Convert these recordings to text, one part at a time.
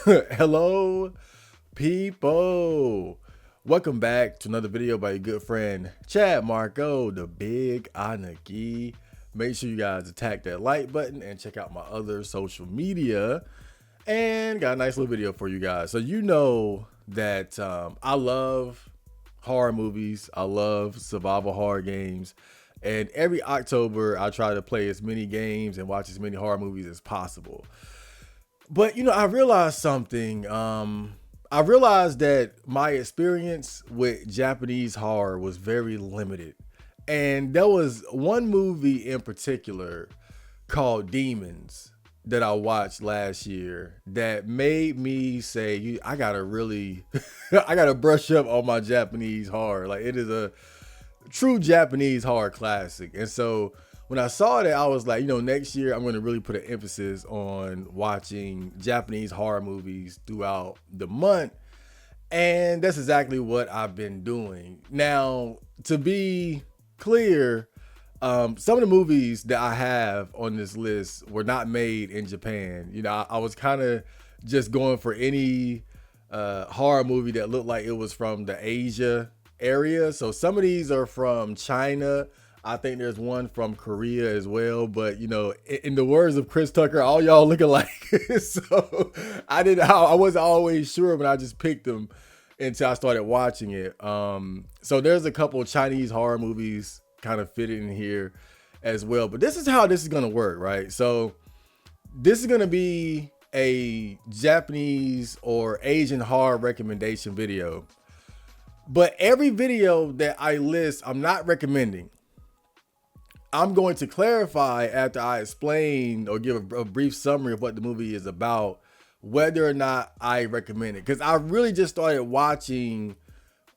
Hello, people. Welcome back to another video by your good friend Chad Marco, the Big Anaki. Make sure you guys attack that like button and check out my other social media. And got a nice little video for you guys. So you know that I love horror movies. I love survival horror games. And every October, I try to play as many games and watch as many horror movies as possible. But I realized something. I realized that my experience with Japanese horror was very limited. And there was one movie in particular called Demons that I watched last year that made me say, I gotta really, I gotta brush up on my Japanese horror. Like, it is a true Japanese horror classic. And so when I saw that, I was like, next year I'm going to really put an emphasis on watching Japanese horror movies throughout the month. And that's exactly what I've been doing. Now, to be clear, some of the movies that I have on this list were not made in Japan. I was kind of just going for any horror movie that looked like it was from the Asia area. So some of these are from China. I think there's one from Korea as well. But in the words of Chris Tucker, all y'all look alike. So I wasn't always sure, but I just picked them until I started watching it. So there's a couple of Chinese horror movies kind of fit in here as well. But this is how this is gonna work, right? So this is gonna be a Japanese or Asian horror recommendation video. But every video that I list, I'm not recommending. I'm going to clarify after I explain or give a brief summary of what the movie is about, whether or not I recommend it. Because I really just started watching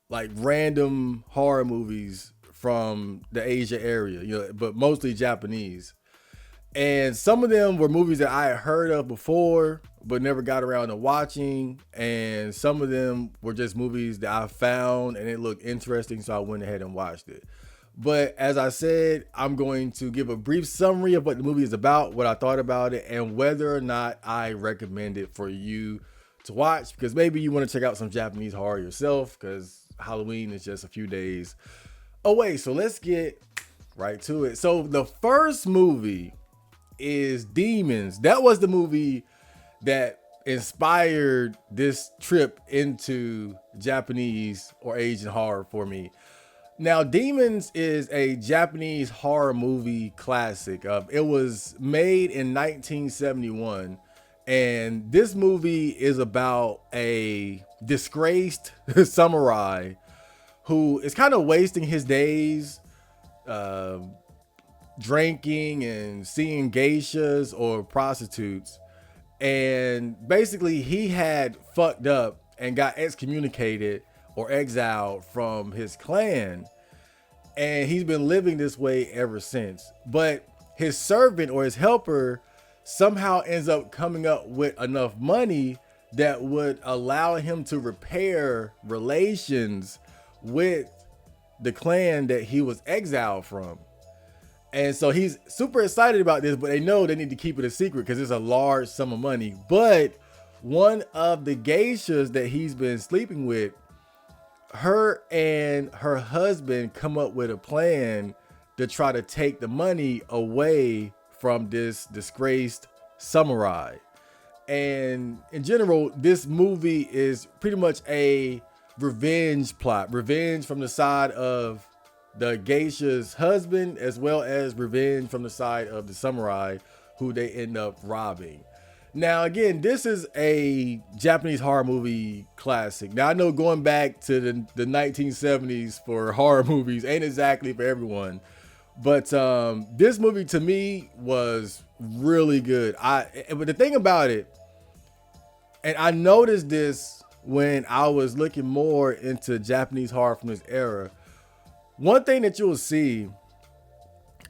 like random horror movies from the Asia area, but mostly Japanese. And some of them were movies that I had heard of before, but never got around to watching. And some of them were just movies that I found and it looked interesting, so I went ahead and watched it. But as I said, I'm going to give a brief summary of what the movie is about, what I thought about it, and whether or not I recommend it for you to watch. Because maybe you want to check out some Japanese horror yourself, because Halloween is just a few days away. So let's get right to it. So the first movie is Demons. That was the movie that inspired this trip into Japanese or Asian horror for me. Now, Demons is a Japanese horror movie classic. It was made in 1971, and this movie is about a disgraced samurai who is kind of wasting his days drinking and seeing geishas or prostitutes. And basically, he had fucked up and got excommunicated or exiled from his clan, and he's been living this way ever since. But his servant or his helper somehow ends up coming up with enough money that would allow him to repair relations with the clan that he was exiled from. And so he's super excited about this, but they know they need to keep it a secret because it's a large sum of money. But one of the geishas that he's been sleeping with, her and her husband come up with a plan to try to take the money away from this disgraced samurai. And in general, this movie is pretty much a revenge plot. Revenge from the side of the geisha's husband, as well as revenge from the side of the samurai who they end up robbing. Now, again, this is a Japanese horror movie classic. Now, I know going back to the 1970s for horror movies ain't exactly for everyone, but this movie to me was really good. But the thing about it, and I noticed this when I was looking more into Japanese horror from this era, one thing that you'll see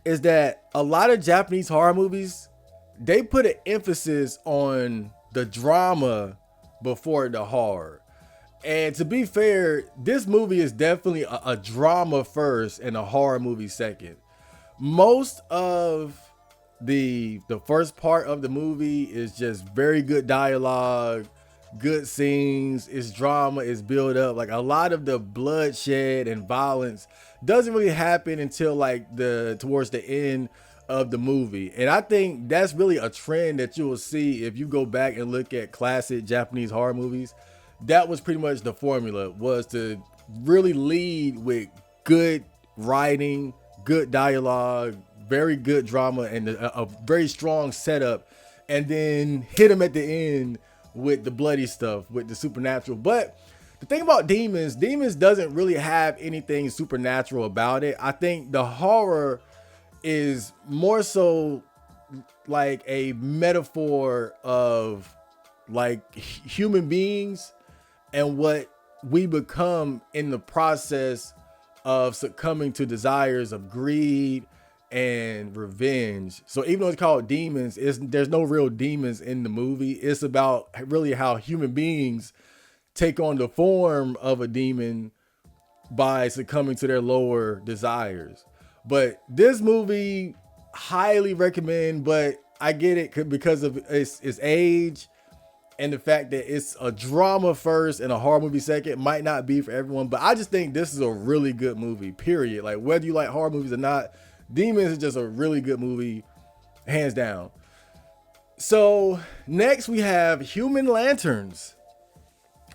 is that a lot of Japanese horror movies, they put an emphasis on the drama before the horror. And to be fair, this movie is definitely a drama first and a horror movie second. Most of the first part of the movie is just very good dialogue, good scenes, it's drama, it's build up. Like a lot of the bloodshed and violence doesn't really happen until like towards the end of the movie. And I think that's really a trend that you will see if you go back and look at classic Japanese horror movies. That was pretty much the formula, was to really lead with good writing, good dialogue, very good drama, and a very strong setup, and then hit them at the end with the bloody stuff, with the supernatural. But the thing about Demons doesn't really have anything supernatural about it. I think the horror is more so like a metaphor of like human beings and what we become in the process of succumbing to desires of greed and revenge. So even though it's called Demons, there's no real demons in the movie. It's about really how human beings take on the form of a demon by succumbing to their lower desires. But this movie, highly recommend, but I get it because of its age and the fact that it's a drama first and a horror movie second. Might not be for everyone, but I just think this is a really good movie, period. Like whether you like horror movies or not, Demons is just a really good movie, hands down. So next we have Human Lanterns.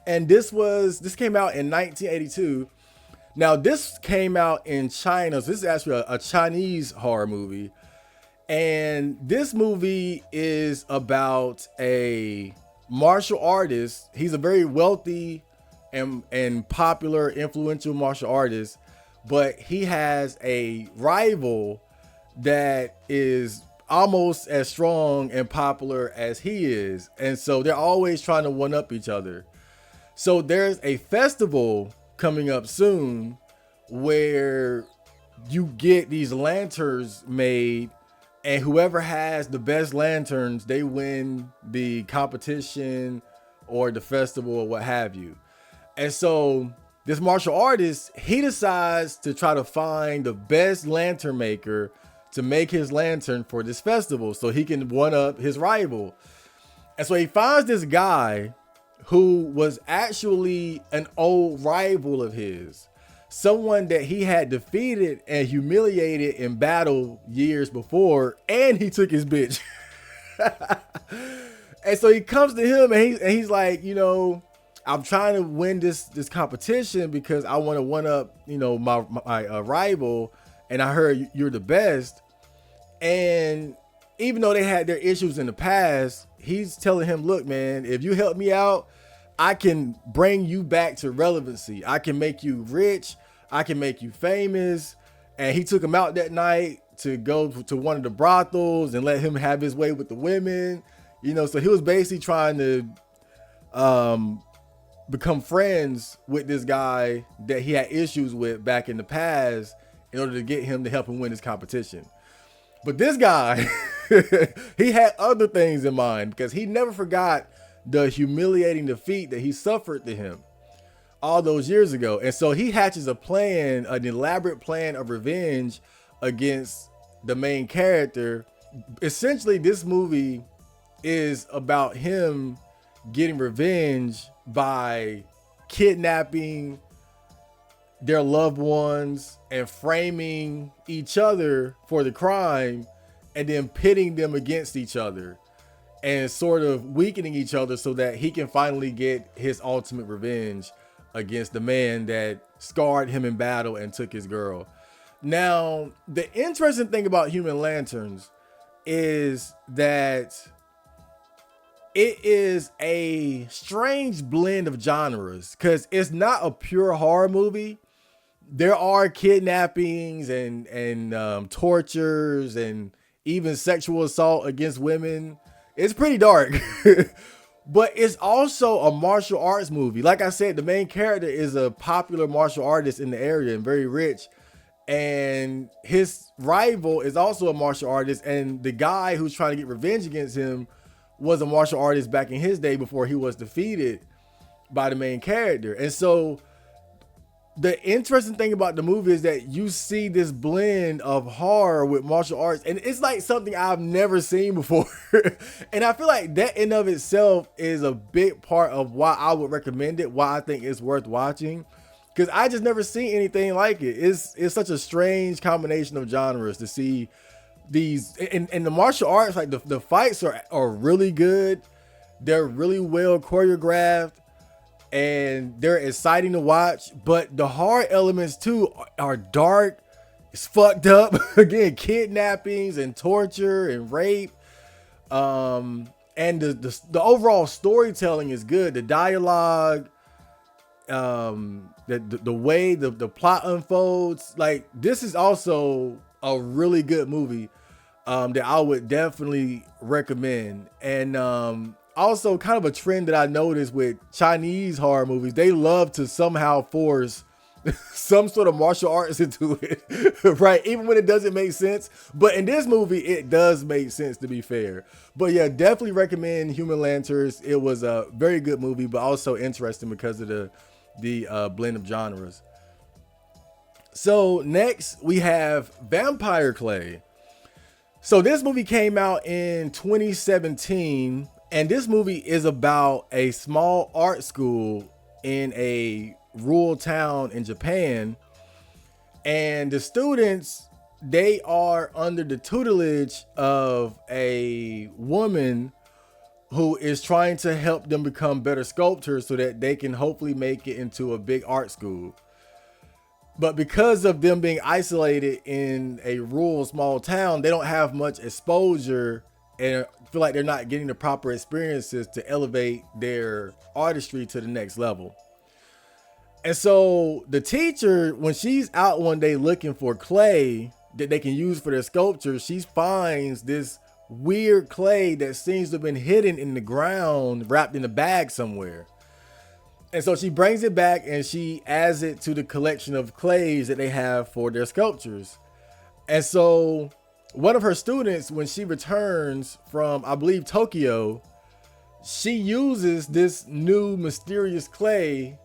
And this came out in 1982. Now this came out in China. So this is actually a Chinese horror movie. And this movie is about a martial artist. He's a very wealthy and popular, influential martial artist, but he has a rival that is almost as strong and popular as he is. And so they're always trying to one up each other. So there's a festival coming up soon where you get these lanterns made, and whoever has the best lanterns, they win the competition or the festival or what have you. And so this martial artist, he decides to try to find the best lantern maker to make his lantern for this festival so he can one up his rival. And so he finds this guy who was actually an old rival of his, someone that he had defeated and humiliated in battle years before, and he took his bitch. And so he comes to him and he's like, you know, I'm trying to win this competition because I want to one up, you know, my rival, and I heard you're the best. And even though they had their issues in the past, he's telling him, look, man, if you help me out, I can bring you back to relevancy. I can make you rich. I can make you famous. And he took him out that night to go to one of the brothels and let him have his way with the women. You know, so he was basically trying to become friends with this guy that he had issues with back in the past in order to get him to help him win this competition. But this guy, he had other things in mind because he never forgot the humiliating defeat that he suffered to him all those years ago. And so he hatches a plan, an elaborate plan of revenge against the main character. Essentially, this movie is about him getting revenge by kidnapping their loved ones and framing each other for the crime, and then pitting them against each other and sort of weakening each other so that he can finally get his ultimate revenge against the man that scarred him in battle and took his girl. Now, the interesting thing about Human Lanterns is that it is a strange blend of genres because it's not a pure horror movie. There are kidnappings and tortures and even sexual assault against women. It's pretty dark, but it's also a martial arts movie. Like I said, the main character is a popular martial artist in the area and very rich. And his rival is also a martial artist. And the guy who's trying to get revenge against him was a martial artist back in his day before he was defeated by the main character. And so the interesting thing about the movie is that you see this blend of horror with martial arts, and it's like something I've never seen before. And I feel like that in of itself is a big part of why I would recommend it, why I think it's worth watching, because I just never seen anything like it. It's such a strange combination of genres to see these, and the martial arts, like the fights are really good. They're really well choreographed and they're exciting to watch, but the horror elements too are dark. It's fucked up. Again, kidnappings and torture and rape. And the overall storytelling is good. The dialogue, the way the plot unfolds. Like, this is also a really good movie that I would definitely recommend. And also kind of a trend that I noticed with Chinese horror movies, they love to somehow force some sort of martial arts into it, right? Even when it doesn't make sense. But in this movie, it does make sense, to be fair. But yeah, definitely recommend Human Lanterns. It was a very good movie, but also interesting because of the blend of genres. So next we have Vampire Clay. So this movie came out in 2017, and this movie is about a small art school in a rural town in Japan. And the students, they are under the tutelage of a woman who is trying to help them become better sculptors so that they can hopefully make it into a big art school. But because of them being isolated in a rural small town, they don't have much exposure and feel like they're not getting the proper experiences to elevate their artistry to the next level. And so the teacher, when she's out one day looking for clay that they can use for their sculpture, she finds this weird clay that seems to have been hidden in the ground, wrapped in a bag somewhere. And so she brings it back and she adds it to the collection of clays that they have for their sculptures. And so one of her students, when she returns from, I believe, Tokyo, she uses this new mysterious clay,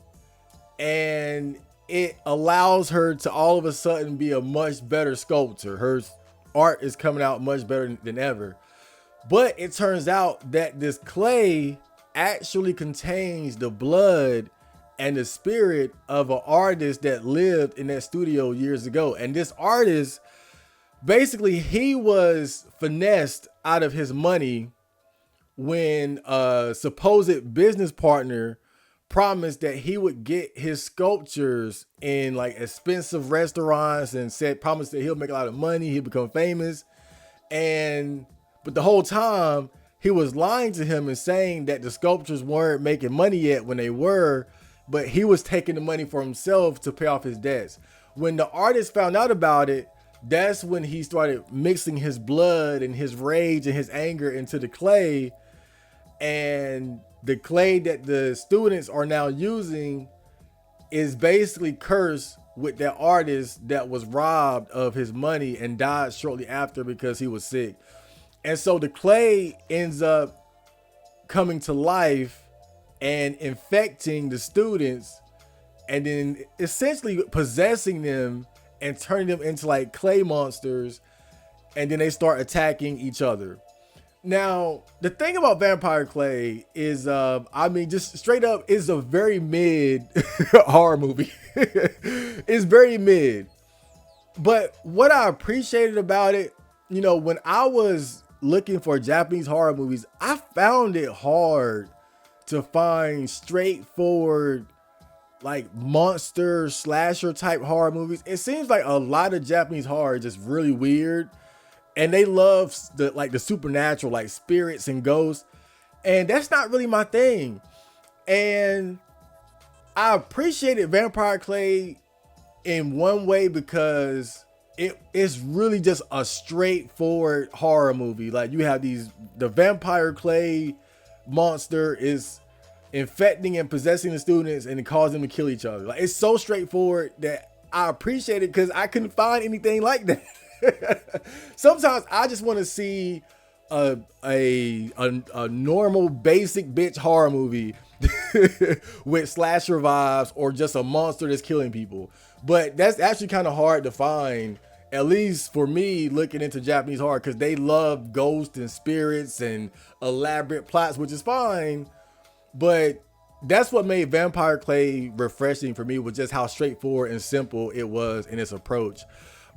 and it allows her to all of a sudden be a much better sculptor. Her art is coming out much better than ever. But it turns out that this clay actually contains the blood and the spirit of an artist that lived in that studio years ago. And this artist, basically, he was finessed out of his money when a supposed business partner promised that he would get his sculptures in like expensive restaurants and promised that he'll make a lot of money, he'll become famous. But the whole time he was lying to him and saying that the sculptures weren't making money yet when they were, but he was taking the money for himself to pay off his debts. When the artist found out about it, that's when he started mixing his blood and his rage and his anger into the clay. And the clay that the students are now using is basically cursed with that artist that was robbed of his money and died shortly after because he was sick. And so the clay ends up coming to life and infecting the students, and then essentially possessing them and turning them into like clay monsters. And then they start attacking each other. Now, the thing about Vampire Clay is, I mean, just straight up, is a very mid horror movie. It's very mid. But what I appreciated about it, you know, when I was looking for Japanese horror movies, I found it hard to find straightforward, like monster slasher type horror movies. It seems like a lot of Japanese horror is just really weird. And they love the supernatural, like spirits and ghosts. And that's not really my thing. And I appreciated Vampire Clay in one way because it's really just a straightforward horror movie. Like, you have the Vampire Clay monster is infecting and possessing the students and it causing them to kill each other. Like, it's so straightforward that I appreciate it because I couldn't find anything like that. Sometimes I just want to see a normal basic bitch horror movie with slasher vibes or just a monster that's killing people. But that's actually kind of hard to find, at least for me looking into Japanese horror, because they love ghosts and spirits and elaborate plots, which is fine. But that's what made Vampire Clay refreshing for me, was just how straightforward and simple it was in its approach.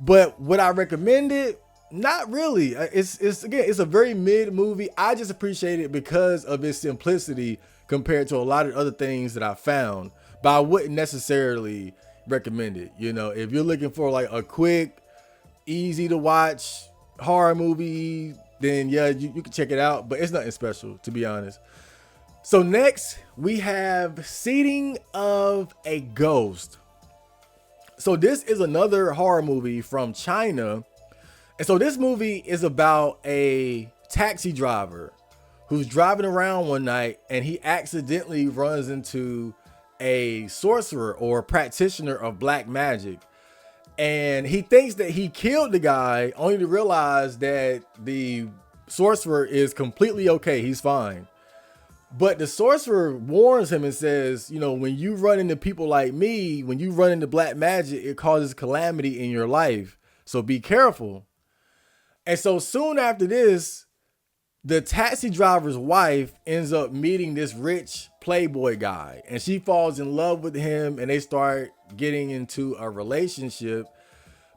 But would I recommend it? Not really. It's a very mid movie. I just appreciate it because of its simplicity compared to a lot of other things that I found. But I wouldn't necessarily recommend it. You know, if you're looking for like a quick, easy to watch horror movie, then yeah, you can check it out. But it's nothing special, to be honest. So next we have Seeding of a Ghost. So this is another horror movie from China. And so this movie is about a taxi driver who's driving around one night and he accidentally runs into a sorcerer or a practitioner of black magic. And he thinks that he killed the guy, only to realize that the sorcerer is completely okay. He's fine. But the sorcerer warns him and says, you know, when you run into people like me, when you run into black magic, it causes calamity in your life. So be careful. And so soon after this, the taxi driver's wife ends up meeting this rich playboy guy, and she falls in love with him, and they start getting into a relationship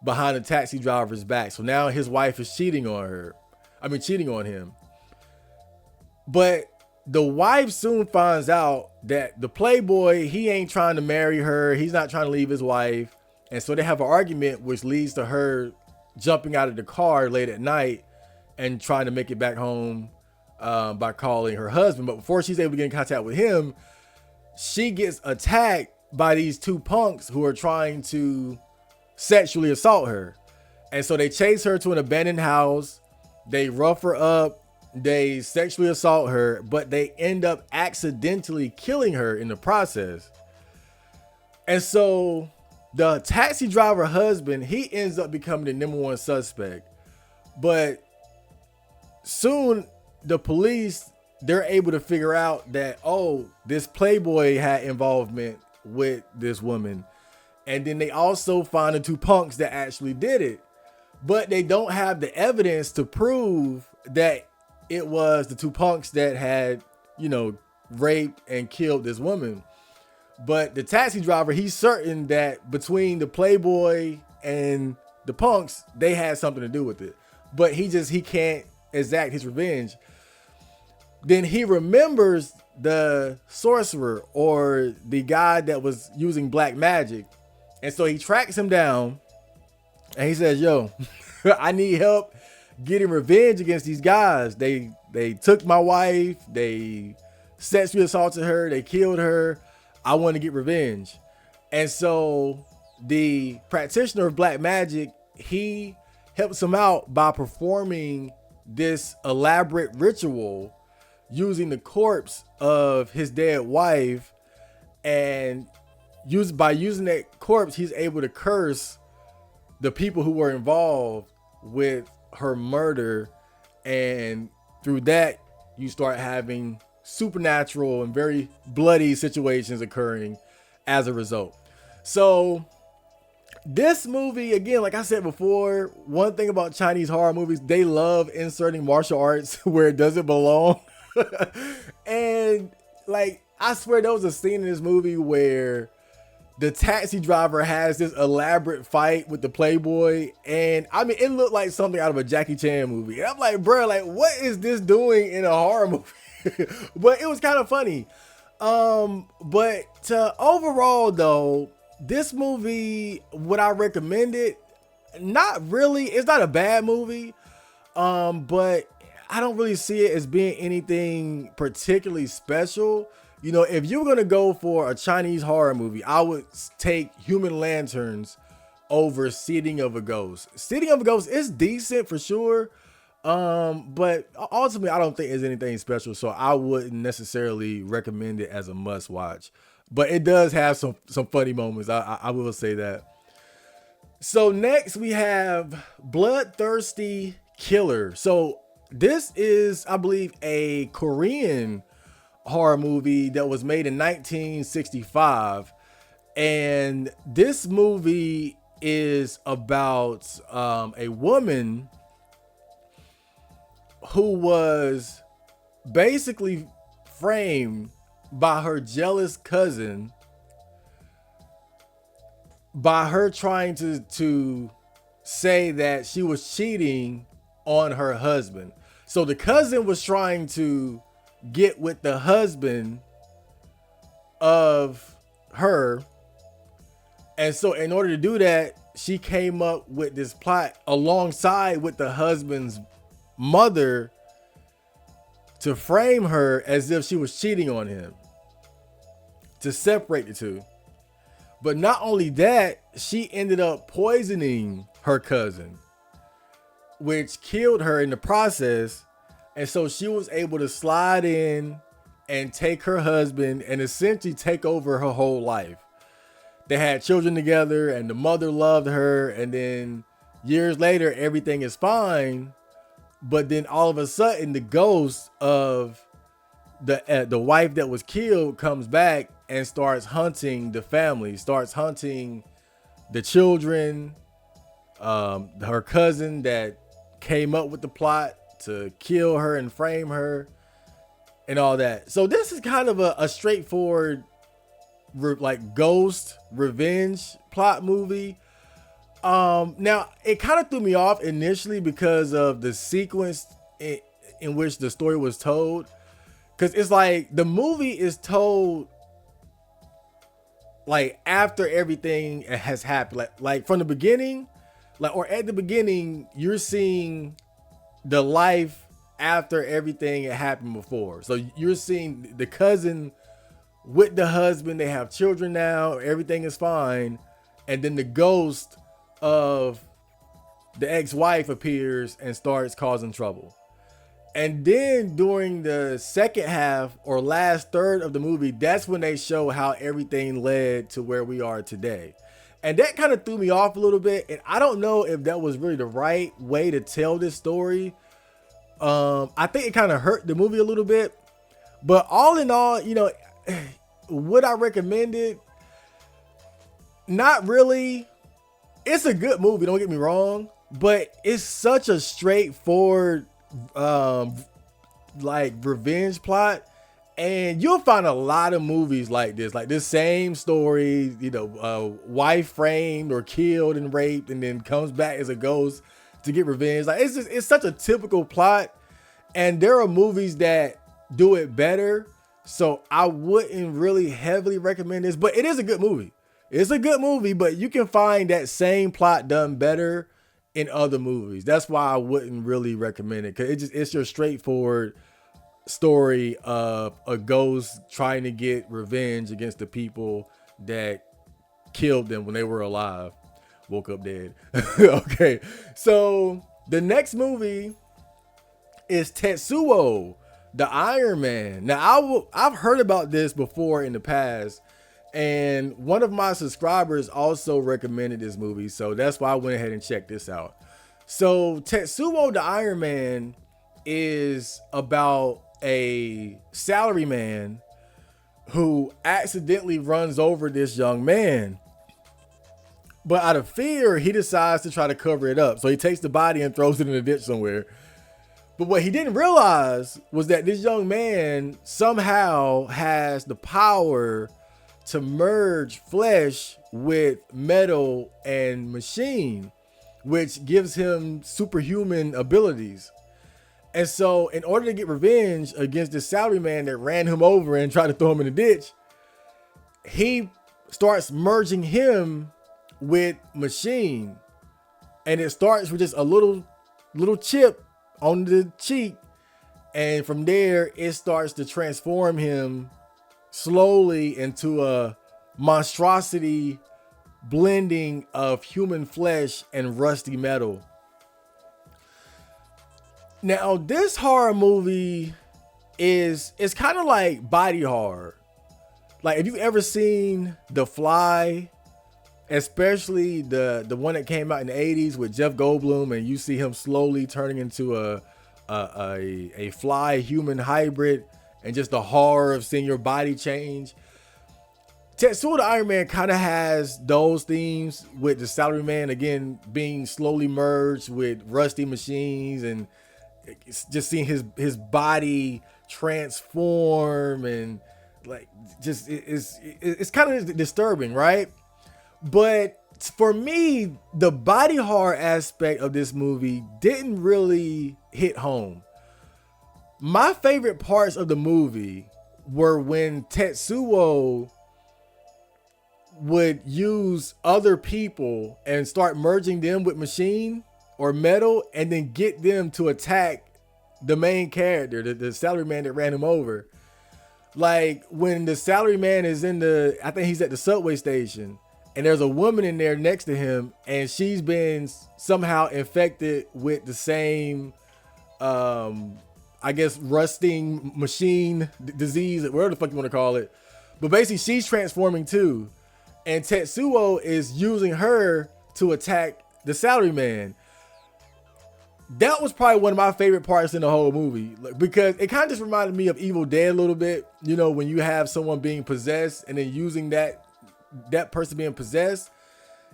behind the taxi driver's back. So now his wife is cheating on him. But the wife soon finds out that the playboy, he ain't trying to marry her. He's not trying to leave his wife. And so they have an argument, which leads to her jumping out of the car late at night and trying to make it back home by calling her husband. But before she's able to get in contact with him, she gets attacked by these two punks who are trying to sexually assault her. And so they chase her to an abandoned house. They rough her up. They sexually assault her, but they end up accidentally killing her in the process. And so the taxi driver husband, he ends up becoming the number one suspect. But soon the police, they're able to figure out that, oh, this playboy had involvement with this woman. And then they also find the two punks that actually did it. But they don't have the evidence to prove that it was the two punks that had, you know, raped and killed this woman. But the taxi driver, he's certain that between the playboy and the punks, they had something to do with it. But he can't exact his revenge. Then he remembers the sorcerer or the guy that was using black magic. And so he tracks him down and he says, yo, I need help getting revenge against these guys. They took my wife. They sexually assaulted her. They killed her. I want to get revenge. And so the practitioner of black magic, he helps him out by performing this elaborate ritual using the corpse of his dead wife. And by using that corpse, he's able to curse the people who were involved with her murder. And through that, you start having supernatural and very bloody situations occurring as a result. So this movie, again, like I said before, one thing about Chinese horror movies, they love inserting martial arts where it doesn't belong. And like, I swear there was a scene in this movie where the taxi driver has this elaborate fight with the playboy, and I mean, it looked like something out of a Jackie Chan movie. And I'm like, bro, like, what is this doing in a horror movie? But it was kind of funny. But overall though, this movie, would I recommend it? Not really. It's not a bad movie. But I don't really see it as being anything particularly special. You know, if you're going to go for a Chinese horror movie, I would take Human Lanterns over Seeding of a Ghost. Seeding of a Ghost is decent for sure. But ultimately, I don't think it's anything special. So I wouldn't necessarily recommend it as a must watch. But it does have some funny moments. I will say that. So next we have Bloodthirsty Killer. So This is, I believe, a Korean horror movie that was made in 1965. And this movie is about a woman who was basically framed by her jealous cousin by her trying to say that she was cheating on her husband. So the cousin was trying to get with the husband of her. And so in order to do that, she came up with this plot alongside with the husband's mother to frame her as if she was cheating on him, to separate the two. But not only that, she ended up poisoning her cousin, which killed her in the process. And so she was able to slide in and take her husband and essentially take over her whole life. They had children together and the mother loved her. And then years later, everything is fine. But then all of a sudden, the ghost of the wife that was killed comes back and starts hunting the family, starts hunting the children, her cousin that came up with the plot to kill her and frame her and all that. So this is kind of a straightforward like ghost revenge plot movie. Now it kind of threw me off initially because of the sequence in which the story was told, because it's like the movie is told like after everything has happened, like from the beginning, like, or at the beginning, you're seeing the life after everything had happened before. So you're seeing the cousin with the husband, they have children now, everything is fine, and then the ghost of the ex-wife appears and starts causing trouble. And then during the second half or last third of the movie, that's when they show how everything led to where we are today. And that kind of threw me off a little bit. And I don't know if that was really the right way to tell this story. I think it kind of hurt the movie a little bit. But all in all, you know, would I recommend it? Not really. It's a good movie, don't get me wrong. But it's such a straightforward like revenge plot, and you'll find a lot of movies like this same story, you know, wife framed or killed and raped and then comes back as a ghost to get revenge. Like it's such a typical plot, and there are movies that do it better, so I wouldn't really heavily recommend this, but it is a good movie. It's a good movie, but you can find that same plot done better in other movies. That's why I wouldn't really recommend it, because it's your straightforward story of a ghost trying to get revenge against the people that killed them when they were alive, woke up dead. Okay, so the next movie is Tetsuo, the Iron Man. Now I've heard about this before in the past, and one of my subscribers also recommended this movie, so that's why I went ahead and checked this out. So Tetsuo the Iron Man is about a salaryman who accidentally runs over this young man. But out of fear, he decides to try to cover it up. So he takes the body and throws it in a ditch somewhere. But what he didn't realize was that this young man somehow has the power to merge flesh with metal and machine, which gives him superhuman abilities. And so in order to get revenge against this salaryman that ran him over and tried to throw him in the ditch, he starts merging him with machine. And it starts with just a little chip on the cheek. And from there, it starts to transform him slowly into a monstrosity blending of human flesh and rusty metal. Now, this horror movie is kind of like body horror. Like, if you've ever seen The Fly, especially the one that came out in the 80s with Jeff Goldblum, and you see him slowly turning into a a fly human hybrid, and just the horror of seeing your body change. Tetsuo the Iron Man kind of has those themes, with the Salaryman again being slowly merged with Rusty Machines, and just seeing his body transform, and like just it's kind of disturbing, right? But for me, the body horror aspect of this movie didn't really hit home. My favorite parts of the movie were when Tetsuo would use other people and start merging them with machine or metal, and then get them to attack the main character, the salaryman that ran him over. Like when the salaryman is I think he's at the subway station, and there's a woman in there next to him, and she's been somehow infected with the same, I guess, rusting machine disease, whatever the fuck you want to call it. But basically, she's transforming too. And Tetsuo is using her to attack the salaryman. That was probably one of my favorite parts in the whole movie, because it kind of just reminded me of Evil Dead a little bit. You know, when you have someone being possessed and then using that person being possessed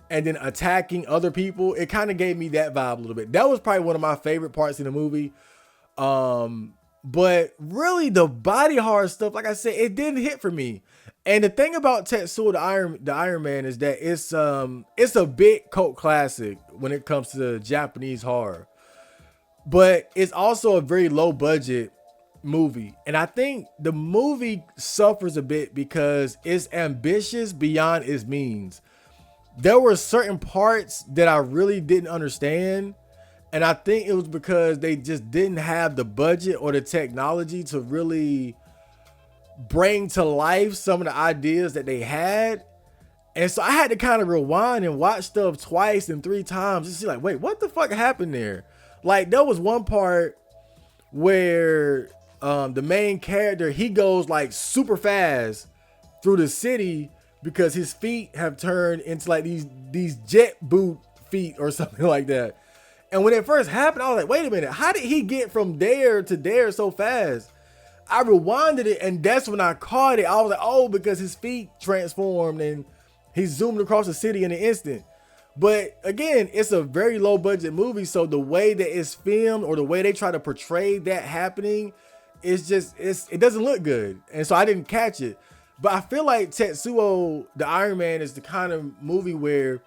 and then attacking other people. It kind of gave me that vibe a little bit. That was probably one of my favorite parts in the movie. But really the body horror stuff, like I said, it didn't hit for me. And the thing about Tetsuo the Iron Man is that it's a big cult classic when it comes to Japanese horror, but it's also a very low budget movie. And I think the movie suffers a bit because it's ambitious beyond its means. There were certain parts that I really didn't understand, and I think it was because they just didn't have the budget or the technology to really bring to life some of the ideas that they had. And so I had to kind of rewind and watch stuff twice and three times to see, like, wait, what the fuck happened there? Like, there was one part where the main character, he goes like super fast through the city because his feet have turned into like these jet boot feet or something like that. And when it first happened, I was like, wait a minute, how did he get from there to there so fast? I rewinded it, and that's when I caught it. I was like, oh, because his feet transformed and he zoomed across the city in an instant. But again, it's a very low budget movie, so the way that it's filmed or the way they try to portray that happening, it doesn't look good. And so I didn't catch it. But I feel like Tetsuo the Iron Man is the kind of movie where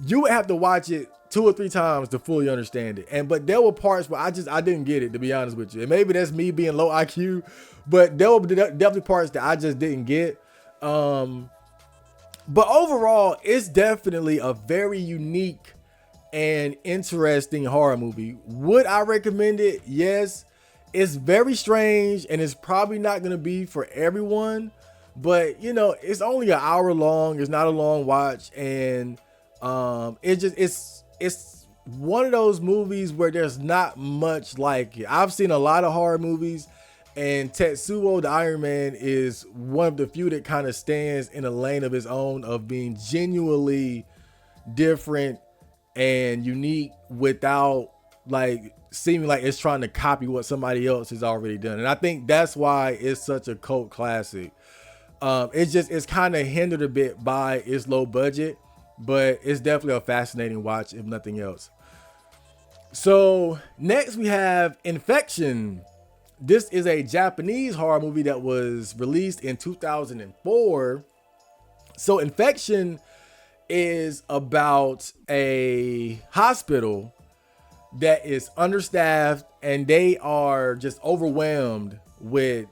you would have to watch it 2 or 3 times to fully understand it. But there were parts where I didn't get it, to be honest with you. And maybe that's me being low IQ, but there were definitely parts that I just didn't get. But overall, it's definitely a very unique and interesting horror movie. Would I recommend it? Yes. It's very strange, and it's probably not going to be for everyone, but you know, it's only an hour long. It's not a long watch, and it's one of those movies where there's not much like it. I've seen a lot of horror movies, and Tetsuo the Iron Man is one of the few that kind of stands in a lane of his own of being genuinely different and unique without like seeming like it's trying to copy what somebody else has already done. And I think that's why it's such a cult classic. It's kind of hindered a bit by its low budget, but it's definitely a fascinating watch if nothing else. So next we have Infection. This is a Japanese horror movie that was released in 2004. So Infection is about a hospital that is understaffed, and they are just overwhelmed with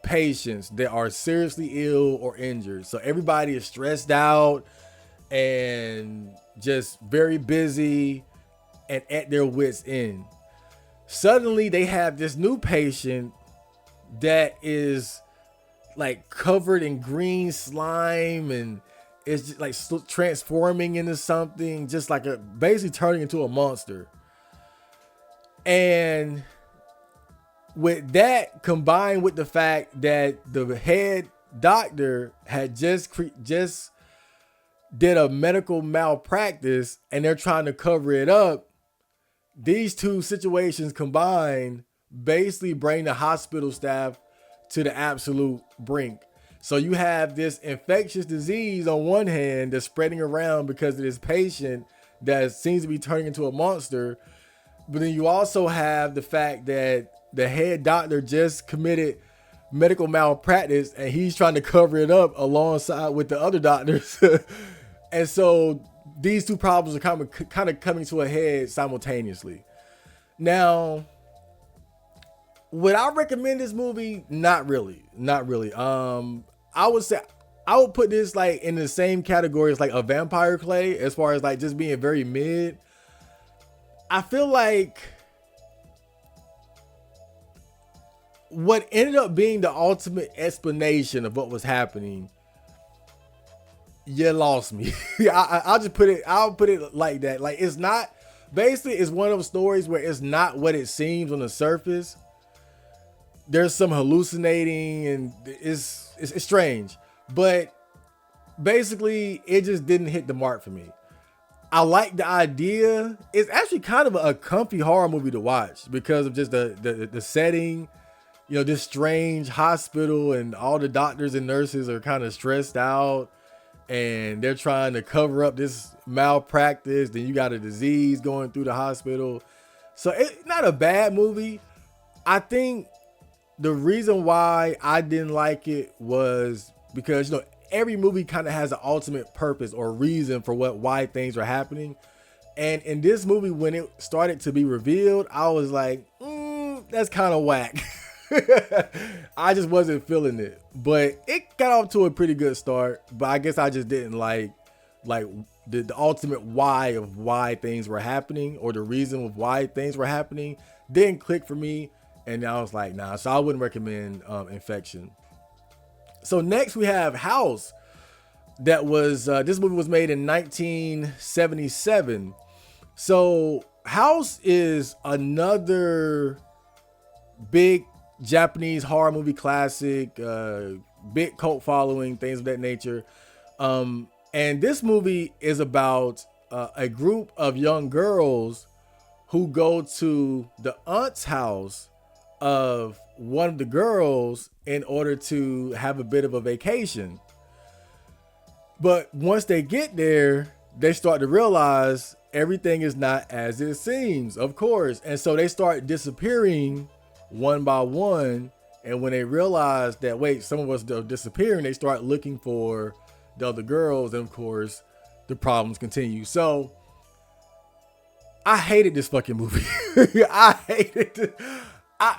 patients that are seriously ill or injured. So everybody is stressed out and just very busy and at their wits' end. Suddenly they have this new patient that is like covered in green slime, and it's just like transforming into something, just like basically turning into a monster. And with that, combined with the fact that the head doctor had just did a medical malpractice and they're trying to cover it up, these two situations combined basically bring the hospital staff to the absolute brink. So you have this infectious disease on one hand that's spreading around because of this patient that seems to be turning into a monster. But then you also have the fact that the head doctor just committed medical malpractice and he's trying to cover it up alongside with the other doctors. And so these two problems are kind of coming to a head simultaneously. Now, would I recommend this movie? Not really. Not really. I would say I would put this like in the same category as like a Vampire Clay, as far as like just being very mid. I feel like what ended up being the ultimate explanation of what was happening, you lost me. I'll just put it. I'll put it like that. Like, it's not. Basically, it's one of those stories where it's not what it seems on the surface. There's some hallucinating and it's strange, but basically, it just didn't hit the mark for me. I like the idea. It's actually kind of a comfy horror movie to watch because of just the setting. You know, this strange hospital and all the doctors and nurses are kind of stressed out and they're trying to cover up this malpractice. Then you got a disease going through the hospital. So it's not a bad movie. I think the reason why I didn't like it was because, you know, every movie kind of has an ultimate purpose or reason for why things are happening. And in this movie, when it started to be revealed, I was like, that's kind of whack. I just wasn't feeling it, but it got off to a pretty good start. But I guess I just didn't like the ultimate why of why things were happening, or the reason of why things were happening didn't click for me. And I was like, nah, so I wouldn't recommend Infection. So next we have House. That was, this movie was made in 1977. So House is another big Japanese horror movie classic, big cult following, things of that nature. And this movie is about a group of young girls who go to the aunt's house of one of the girls in order to have a bit of a vacation. But once they get there, they start to realize everything is not as it seems, of course. And so they start disappearing one by one. And when they realize that, wait, some of us are disappearing, they start looking for the other girls. And of course, the problems continue. So I hated this fucking movie. I hated it.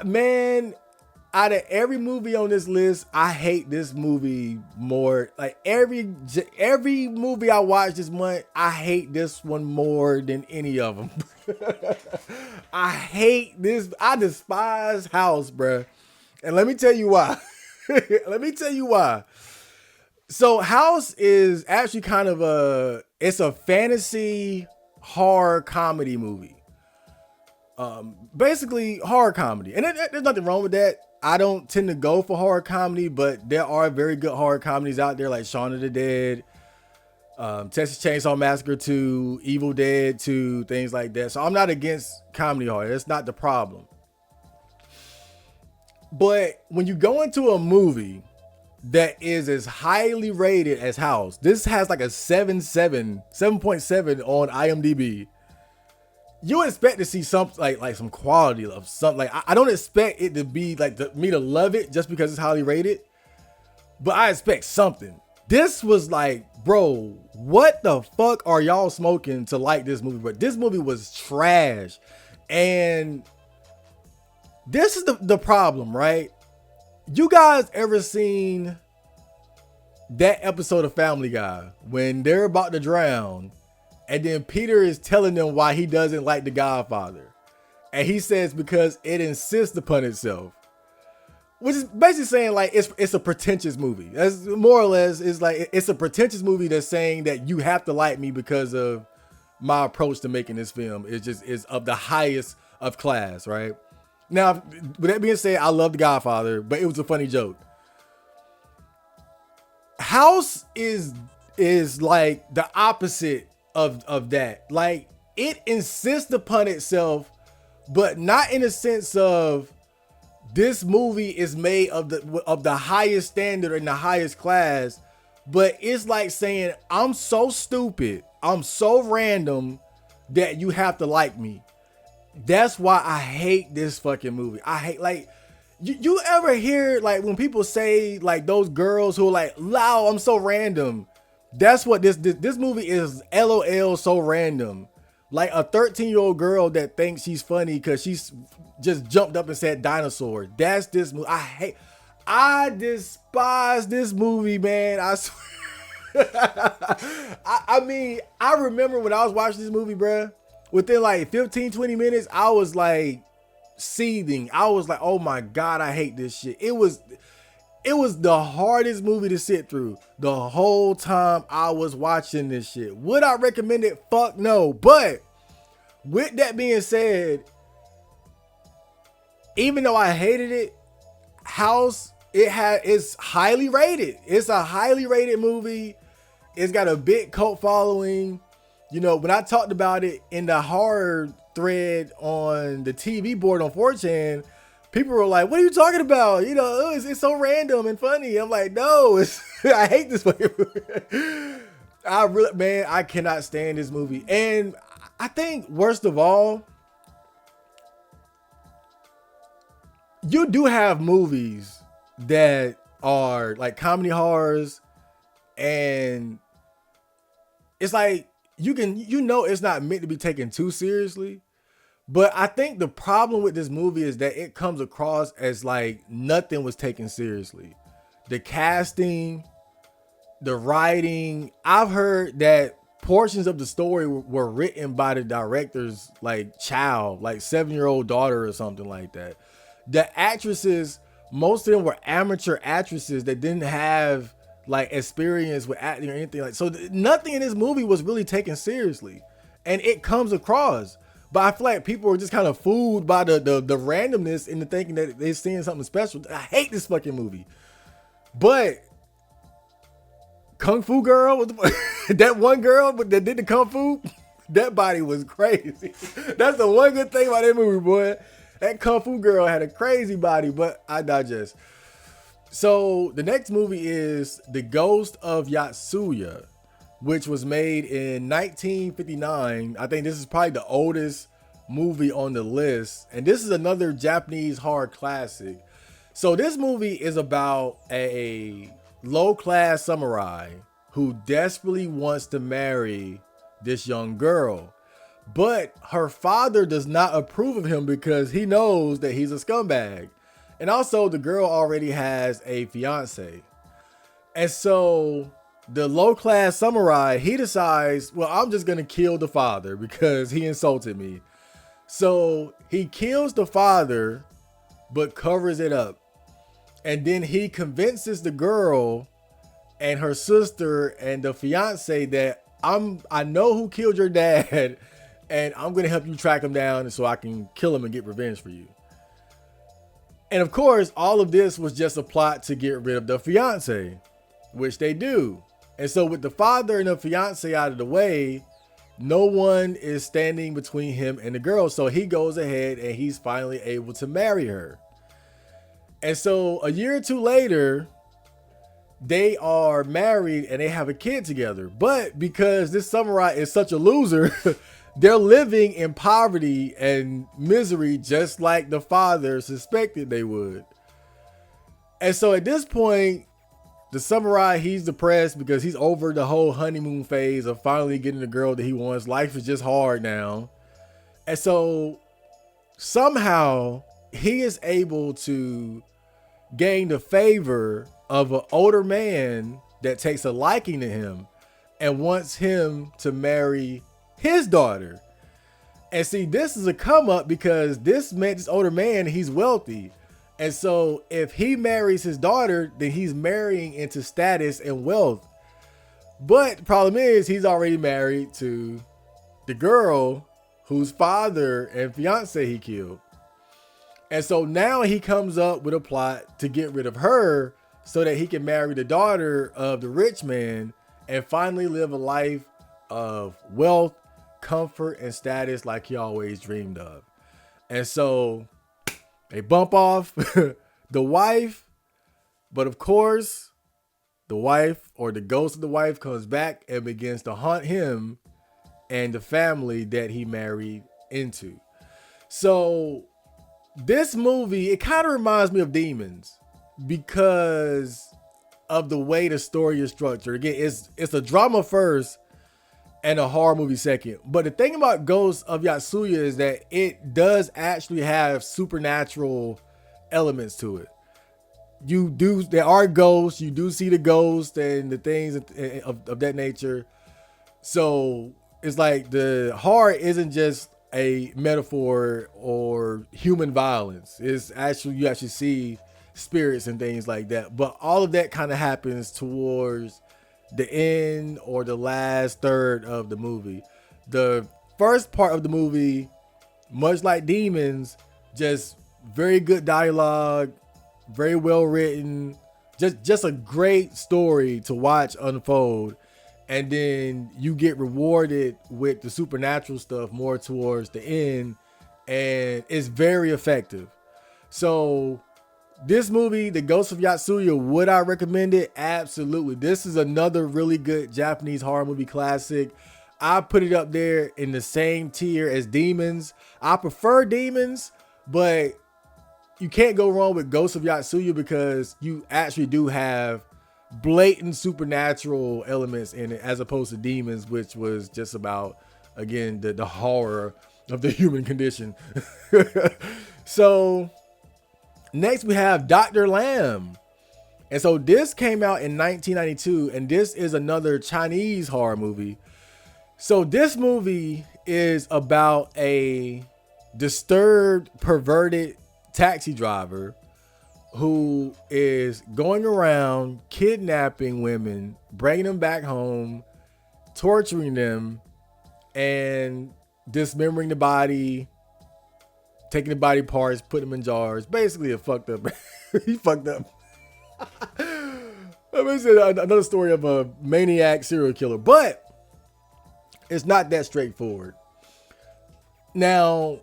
Man, out of every movie on this list, I hate this movie more. Like every movie I watched this month, I hate this one more than any of them. I hate this. I despise House, bruh. And let me tell you why. Let me tell you why. So House is actually kind of it's a fantasy horror comedy movie. Basically horror comedy. And there's nothing wrong with that. I don't tend to go for horror comedy, but there are very good horror comedies out there like Shaun of the Dead, Texas Chainsaw Massacre 2, Evil Dead 2, things like that. So I'm not against comedy horror. That's not the problem. But when you go into a movie that is as highly rated as House, this has like a 7.7 on IMDb. You expect to see something like some quality of something. Like I don't expect it to be like me to love it just because it's highly rated, but I expect something. This was like, bro, what the fuck are y'all smoking to like this movie? But this movie was trash. And this is the problem, right? You guys ever seen that episode of Family Guy when they're about to drown and then Peter is telling them why he doesn't like The Godfather? And he says because it insists upon itself. Which is basically saying like it's a pretentious movie. That's more or less, it's like it's a pretentious movie that's saying that you have to like me because of my approach to making this film. It's just is of the highest of class, right? Now, with that being said, I love The Godfather, but it was a funny joke. House is like the opposite of that. Like, it insists upon itself, but not in a sense of this movie is made of the highest standard and the highest class, but it's like saying I'm so stupid, I'm so random that you have to like me. That's why I hate this fucking movie. I hate, like, you ever hear like when people say like those girls who are like, "Wow, I'm so random." That's what this movie is. LOL, so random. Like a 13-year-old girl that thinks she's funny because she's just jumped up and said dinosaur. That's this movie. I despise this movie, man. I swear. I mean, I remember when I was watching this movie, bruh, within like 15, 20 minutes, I was like seething. I was like, oh my God, I hate this shit. It was the hardest movie to sit through the whole time I was watching this shit. Would I recommend it? Fuck no. But with that being said, even though I hated it, House, it's highly rated. It's a highly rated movie. It's got a big cult following. You know, when I talked about it in the horror thread on the TV board on 4chan, people were like, "What are you talking about? You know, it's so random and funny." I'm like, "No, I hate this fucking movie." I cannot stand this movie. And I think worst of all, you do have movies that are like comedy horrors, and it's like it's not meant to be taken too seriously. But I think the problem with this movie is that it comes across as like nothing was taken seriously. The casting, the writing, I've heard that portions of the story were written by the director's like child, like 7-year-old daughter or something like that. The actresses, most of them were amateur actresses that didn't have like experience with acting or anything like. So nothing in this movie was really taken seriously, and it comes across. But I feel like people are just kind of fooled by the randomness into thinking that they're seeing something special. I hate this fucking movie. But Kung Fu Girl, that one girl that did the Kung Fu, that body was crazy. That's the one good thing about that movie, boy. That Kung Fu Girl had a crazy body, but I digest. So the next movie is The Ghost of Yotsuya, which was made in 1959. I think this is probably the oldest movie on the list. And this is another Japanese horror classic. So this movie is about a low-class samurai who desperately wants to marry this young girl. But her father does not approve of him because he knows that he's a scumbag. And also the girl already has a fiance. And so the low-class samurai, he decides, well, I'm just going to kill the father because he insulted me. So he kills the father, but covers it up. And then he convinces the girl and her sister and the fiance that I know who killed your dad, and I'm going to help you track him down so I can kill him and get revenge for you. And of course, all of this was just a plot to get rid of the fiance, which they do. And so with the father and the fiance out of the way, no one is standing between him and the girl. So he goes ahead and he's finally able to marry her. And so a year or two later, they are married and they have a kid together. But because this samurai is such a loser, they're living in poverty and misery just like the father suspected they would. And so at this point, the samurai, he's depressed because he's over the whole honeymoon phase of finally getting the girl that he wants. Life is just hard now. And so somehow he is able to gain the favor of an older man that takes a liking to him and wants him to marry his daughter. And see, this is a come up because this older man, he's wealthy. And so if he marries his daughter, then he's marrying into status and wealth. But the problem is he's already married to the girl whose father and fiance he killed. And so now he comes up with a plot to get rid of her so that he can marry the daughter of the rich man and finally live a life of wealth, comfort, and status like he always dreamed of. And so They bump off the wife, but of course, the wife or the ghost of the wife comes back and begins to haunt him and the family that he married into. So this movie, it kind of reminds me of Demons because of the way the story is structured. Again, it's a drama first and a horror movie second. But the thing about Ghost of Yotsuya is that it does actually have supernatural elements to it. There are ghosts, you do see the ghosts and the things of that nature. So it's like the horror isn't just a metaphor or human violence. It's actually, you actually see spirits and things like that. But all of that kind of happens towards the end or the last third of the movie. The first part of the movie, much like Demons, just very good dialogue, very well written, just a great story to watch unfold. And then you get rewarded with the supernatural stuff more towards the end, and it's very effective. So this movie, The Ghost of Yotsuya, would I recommend it? Absolutely. This is another really good Japanese horror movie classic. I put it up there in the same tier as Demons. I prefer Demons, but you can't go wrong with Ghost of Yotsuya because you actually do have blatant supernatural elements in it as opposed to Demons, which was just about, again, the horror of the human condition. So next we have Dr. Lamb. And so this came out in 1992, and this is another Chinese horror movie. So this movie is about a disturbed, perverted taxi driver who is going around kidnapping women, bringing them back home, torturing them, and dismembering the body, taking the body parts, putting them in jars. Basically a fucked up. He fucked up. It's another story of a maniac serial killer, but it's not that straightforward. Now,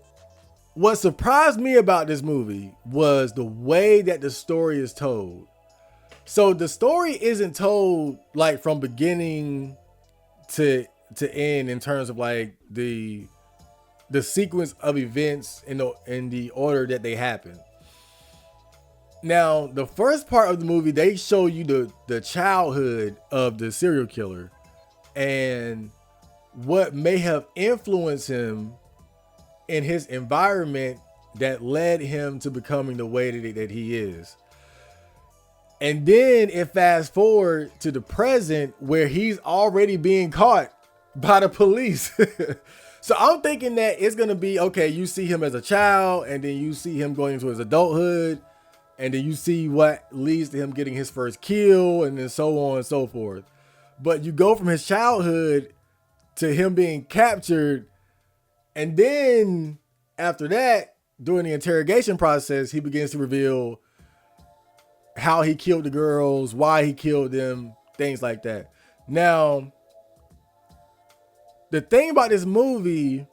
what surprised me about this movie was the way that the story is told. So the story isn't told like from beginning to end in terms of like the sequence of events in the order that they happen. Now, the first part of the movie, they show you the childhood of the serial killer and what may have influenced him in his environment that led him to becoming the way that he is. And then it fast forward to the present where he's already being caught by the police. So I'm thinking that it's going to be, okay, you see him as a child and then you see him going into his adulthood and then you see what leads to him getting his first kill and then so on and so forth. But you go from his childhood to him being captured. And then after that, during the interrogation process, he begins to reveal how he killed the girls, why he killed them, things like that. Now, the thing about this movie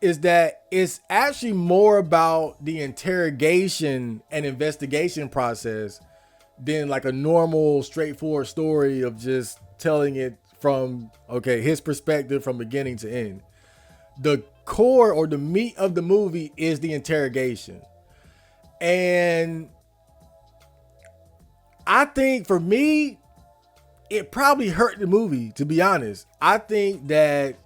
is that it's actually more about the interrogation and investigation process than like a normal, straightforward story of just telling it from, okay, his perspective from beginning to end. The core or the meat of the movie is the interrogation. And I think for me, it probably hurt the movie, to be honest. I think that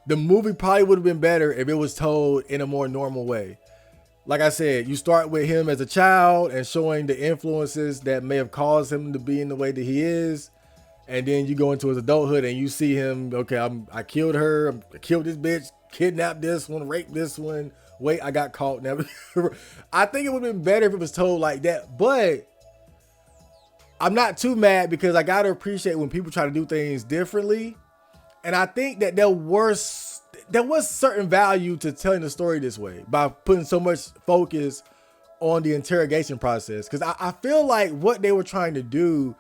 the movie probably would have been better if it was told in a more normal way. Like I said, you start with him as a child and showing the influences that may have caused him to be in the way that he is. And then you go into his adulthood and you see him, okay, I killed her, I killed this bitch, kidnapped this one, raped this one. Wait, I got caught now. I think it would have been better if it was told like that. But I'm not too mad because I got to appreciate when people try to do things differently. And I think that there was certain value to telling the story this way by putting so much focus on the interrogation process. Because I feel like what they were trying to do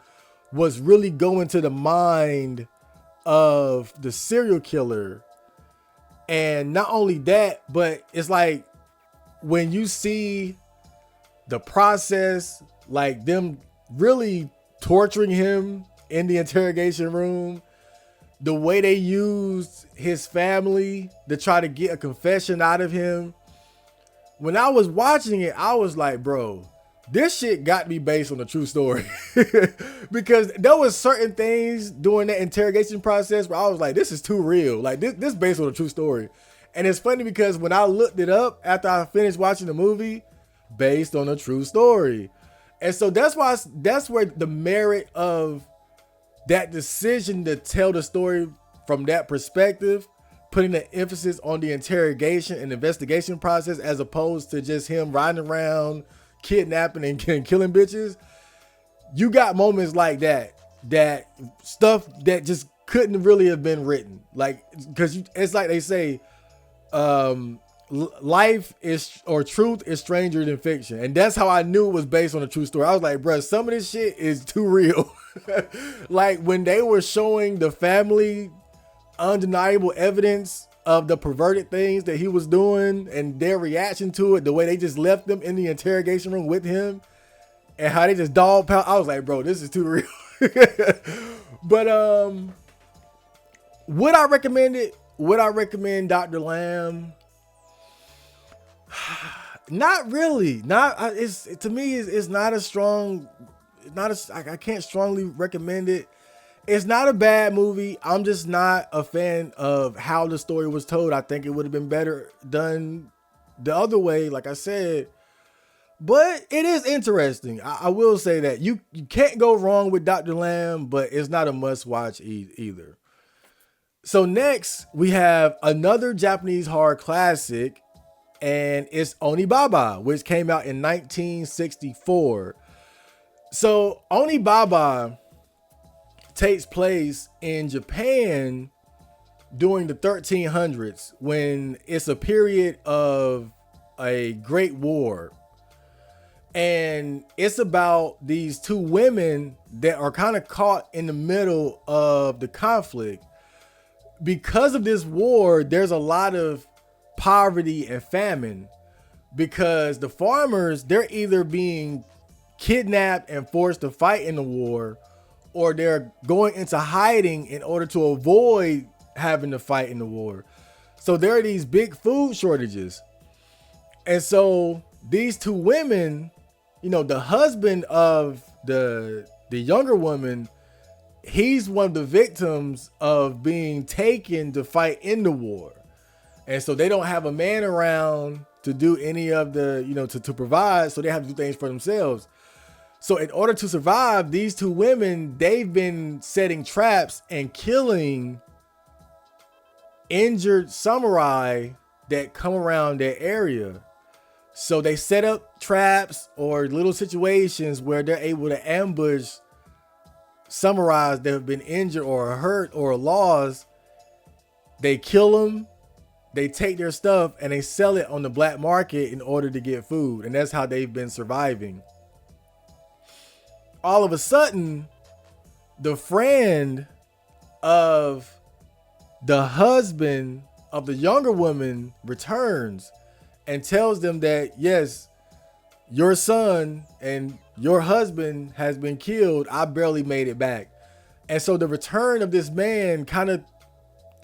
was really go into the mind of the serial killer. And not only that, but it's like when you see the process, like them really torturing him in the interrogation room, the way they used his family to try to get a confession out of him. When I was watching it, I was like, bro, this shit got to be based on a true story. Because there was certain things during that interrogation process where I was like, this is too real. Like this based on a true story. And it's funny because when I looked it up after I finished watching the movie, based on a true story. And so that's where the merit of that decision to tell the story from that perspective, putting the emphasis on the interrogation and investigation process as opposed to just him riding around, kidnapping and killing bitches. You got moments like that stuff that just couldn't really have been written. Like, because it's like they say, life is, or truth is stranger than fiction. And that's how I knew it was based on a true story. I was like, bro, some of this shit is too real. Like when they were showing the family undeniable evidence of the perverted things that he was doing and their reaction to it, the way they just left them in the interrogation room with him and how they just dog pound, I was like, bro, this is too real. But would I recommend it? Would I recommend Dr. Lamb? Not really. To me, it's not a strong, I can't strongly recommend it. It's not a bad movie. I'm just not a fan of how the story was told. I think it would have been better done the other way, like I said. But it is interesting. I will say that you can't go wrong with Dr. Lamb, but it's not a must watch either. So next we have another Japanese horror classic, and it's Onibaba, which came out in 1964. So Onibaba takes place in Japan during the 1300s, when it's a period of a great war. And it's about these two women that are kind of caught in the middle of the conflict. Because of this war, there's a lot of poverty and famine, because the farmers, they're either being kidnapped and forced to fight in the war, or they're going into hiding in order to avoid having to fight in the war. So there are these big food shortages. And so these two women, you know, the husband of the younger woman, he's one of the victims of being taken to fight in the war. And so they don't have a man around to do any of the, you know, to provide. So they have to do things for themselves. So in order to survive, these two women, they've been setting traps and killing injured samurai that come around their area. So they set up traps or little situations where they're able to ambush samurais that have been injured or hurt or lost. They kill them, they take their stuff, and they sell it on the black market in order to get food. And that's how they've been surviving. All of a sudden, the friend of the husband of the younger woman returns and tells them that, yes, your son and your husband has been killed. I barely made it back. And so the return of this man kind of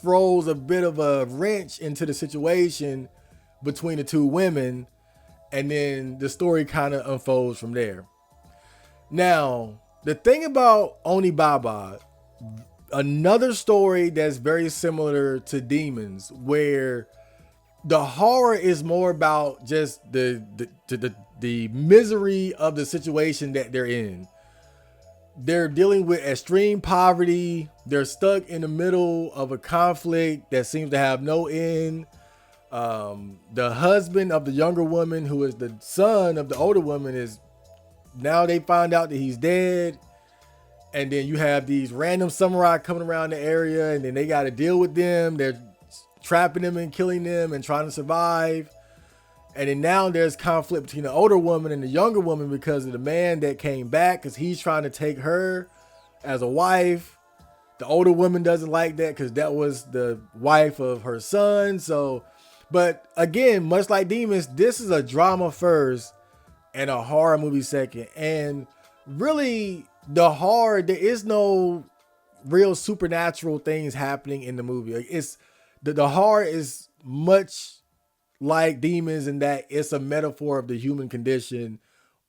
throws a bit of a wrench into the situation between the two women. And then the story kind of unfolds from there. Now, the thing about Onibaba, another story that's very similar to Demons, where the horror is more about just the misery of the situation that they're in. They're dealing with extreme poverty. They're stuck in the middle of a conflict that seems to have no end. The husband of the younger woman, who is the son of the older woman, is now they find out that he's dead. And then you have these random samurai coming around the area, and then they got to deal with them. They're trapping them and killing them and trying to survive. And then now there's conflict between the older woman and the younger woman because of the man that came back, because he's trying to take her as a wife. The older woman doesn't like that because that was the wife of her son. So But again, much like Demons, this is a drama first and a horror movie second. And really, the horror, there is no real supernatural things happening in the movie. Like, it's the horror is much like Demons in that it's a metaphor of the human condition,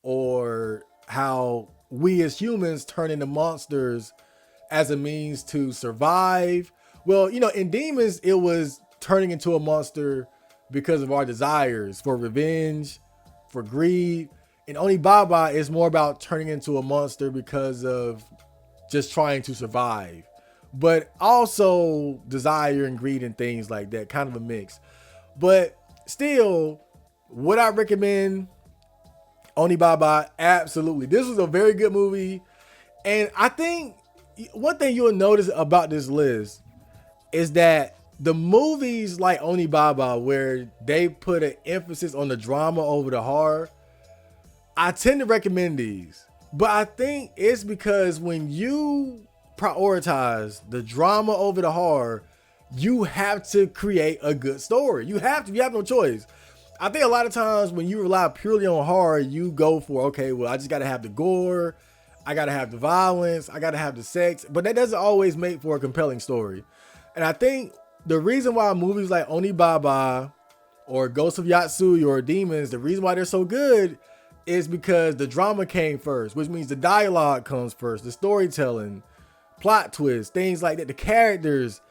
or how we as humans turn into monsters as a means to survive. Well, you know, in Demons, it was turning into a monster because of our desires for revenge, for greed. And Onibaba is more about turning into a monster because of just trying to survive, but also desire and greed and things like that, kind of a mix. But still, would I recommend Onibaba? Absolutely. This was a very good movie. And I think one thing you'll notice about this list is that the movies like Onibaba, where they put an emphasis on the drama over the horror, I tend to recommend these. But I think it's because when you prioritize the drama over the horror, you have to create a good story. You have to. You have no choice. I think a lot of times when you rely purely on horror, you go for, okay, well, I just got to have the gore, I got to have the violence, I got to have the sex, but that doesn't always make for a compelling story. And I think the reason why movies like Onibaba or Ghost of Yatsui or Demons, the reason why they're so good is because the drama came first, which means the dialogue comes first, the storytelling, plot twists, things like that, the characters,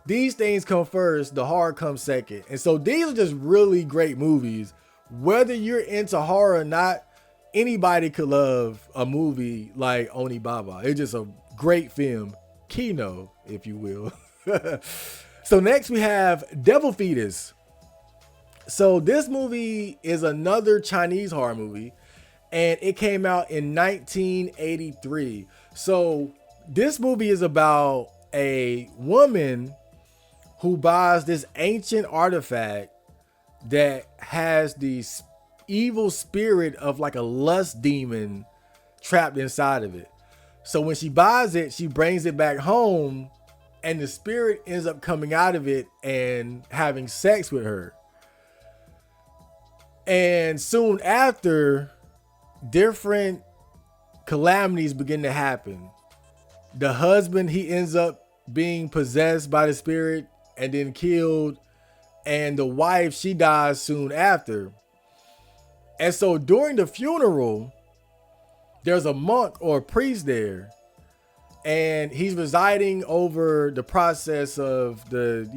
these things come first, the horror comes second. And so these are just really great movies. Whether you're into horror or not, anybody could love a movie like Onibaba. It's just a great film, Kino, if you will. So next we have Devil Fetus. So this movie is another Chinese horror movie, and it came out in 1983. So this movie is about a woman who buys this ancient artifact that has the evil spirit of like a lust demon trapped inside of it. So when she buys it, she brings it back home, and the spirit ends up coming out of it and having sex with her. And soon after, different calamities begin to happen. The husband, he ends up being possessed by the spirit and then killed. And the wife, she dies soon after. And so during the funeral, there's a monk or a priest there, and he's residing over the process of the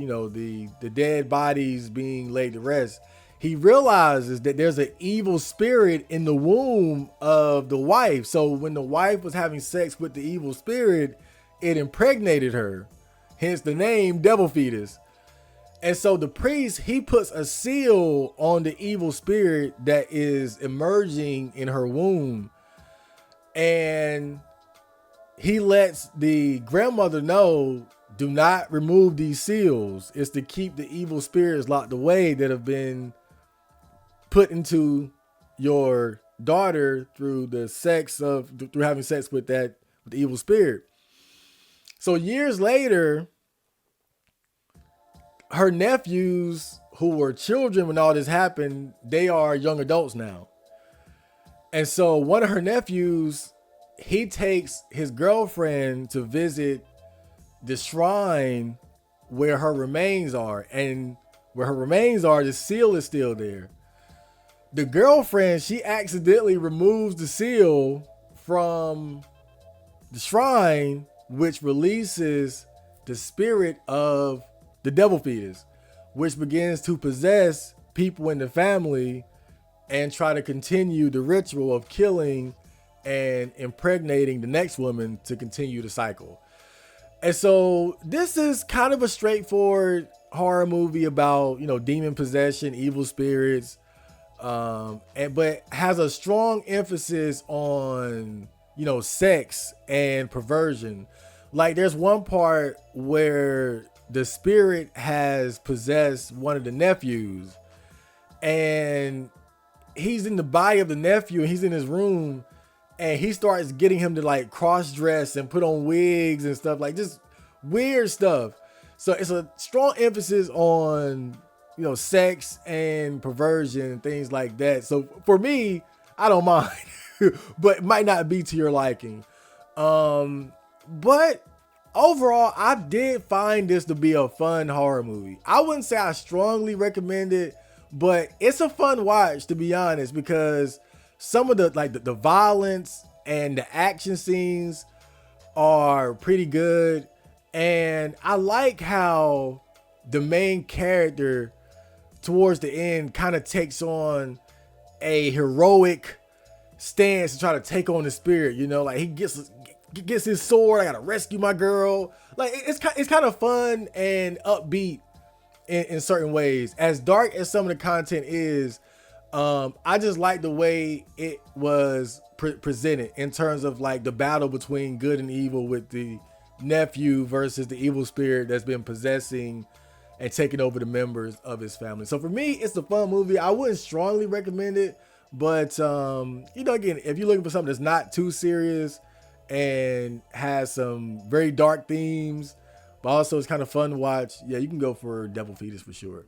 dead bodies being laid to rest. He realizes that there's an evil spirit in the womb of the wife. So when the wife was having sex with the evil spirit, it impregnated her. Hence the name Devil Fetus. And so the priest, he puts a seal on the evil spirit that is emerging in her womb. And he lets the grandmother know, do not remove these seals. It's to keep the evil spirits locked away that have been put into your daughter through having sex with the evil spirit. So years later, her nephews, who were children when all this happened, they are young adults now. And so one of her nephews, he takes his girlfriend to visit the shrine where her remains are. And where her remains are, the seal is still there. The girlfriend, she accidentally removes the seal from the shrine, which releases the spirit of the Devil Fetus, which begins to possess people in the family and try to continue the ritual of killing and impregnating the next woman to continue the cycle. And so this is kind of a straightforward horror movie about, demon possession, evil spirits, but has a strong emphasis on, sex and perversion. Like there's one part where the spirit has possessed one of the nephews, and he's in the body of the nephew, and he's in his room, and he starts getting him to like cross dress and put on wigs and stuff, like just weird stuff. So it's a strong emphasis on sex and perversion and things like that. So for me, I don't mind, but it might not be to your liking. But overall, I did find this to be a fun horror movie. I wouldn't say I strongly recommend it, but it's a fun watch, to be honest, because some of the violence and the action scenes are pretty good. And I like how the main character towards the end kind of takes on a heroic stance to try to take on the spirit, like he gets his sword. I gotta rescue my girl. Like it's kind of fun and upbeat in certain ways. As dark as some of the content is, I just like the way it was presented in terms of like the battle between good and evil, with the nephew versus the evil spirit that's been possessing and taking over the members of his family. So for me, it's a fun movie. I wouldn't strongly recommend it, but again, if you're looking for something that's not too serious and has some very dark themes, but also it's kind of fun to watch, yeah, you can go for Devil Fetus for sure.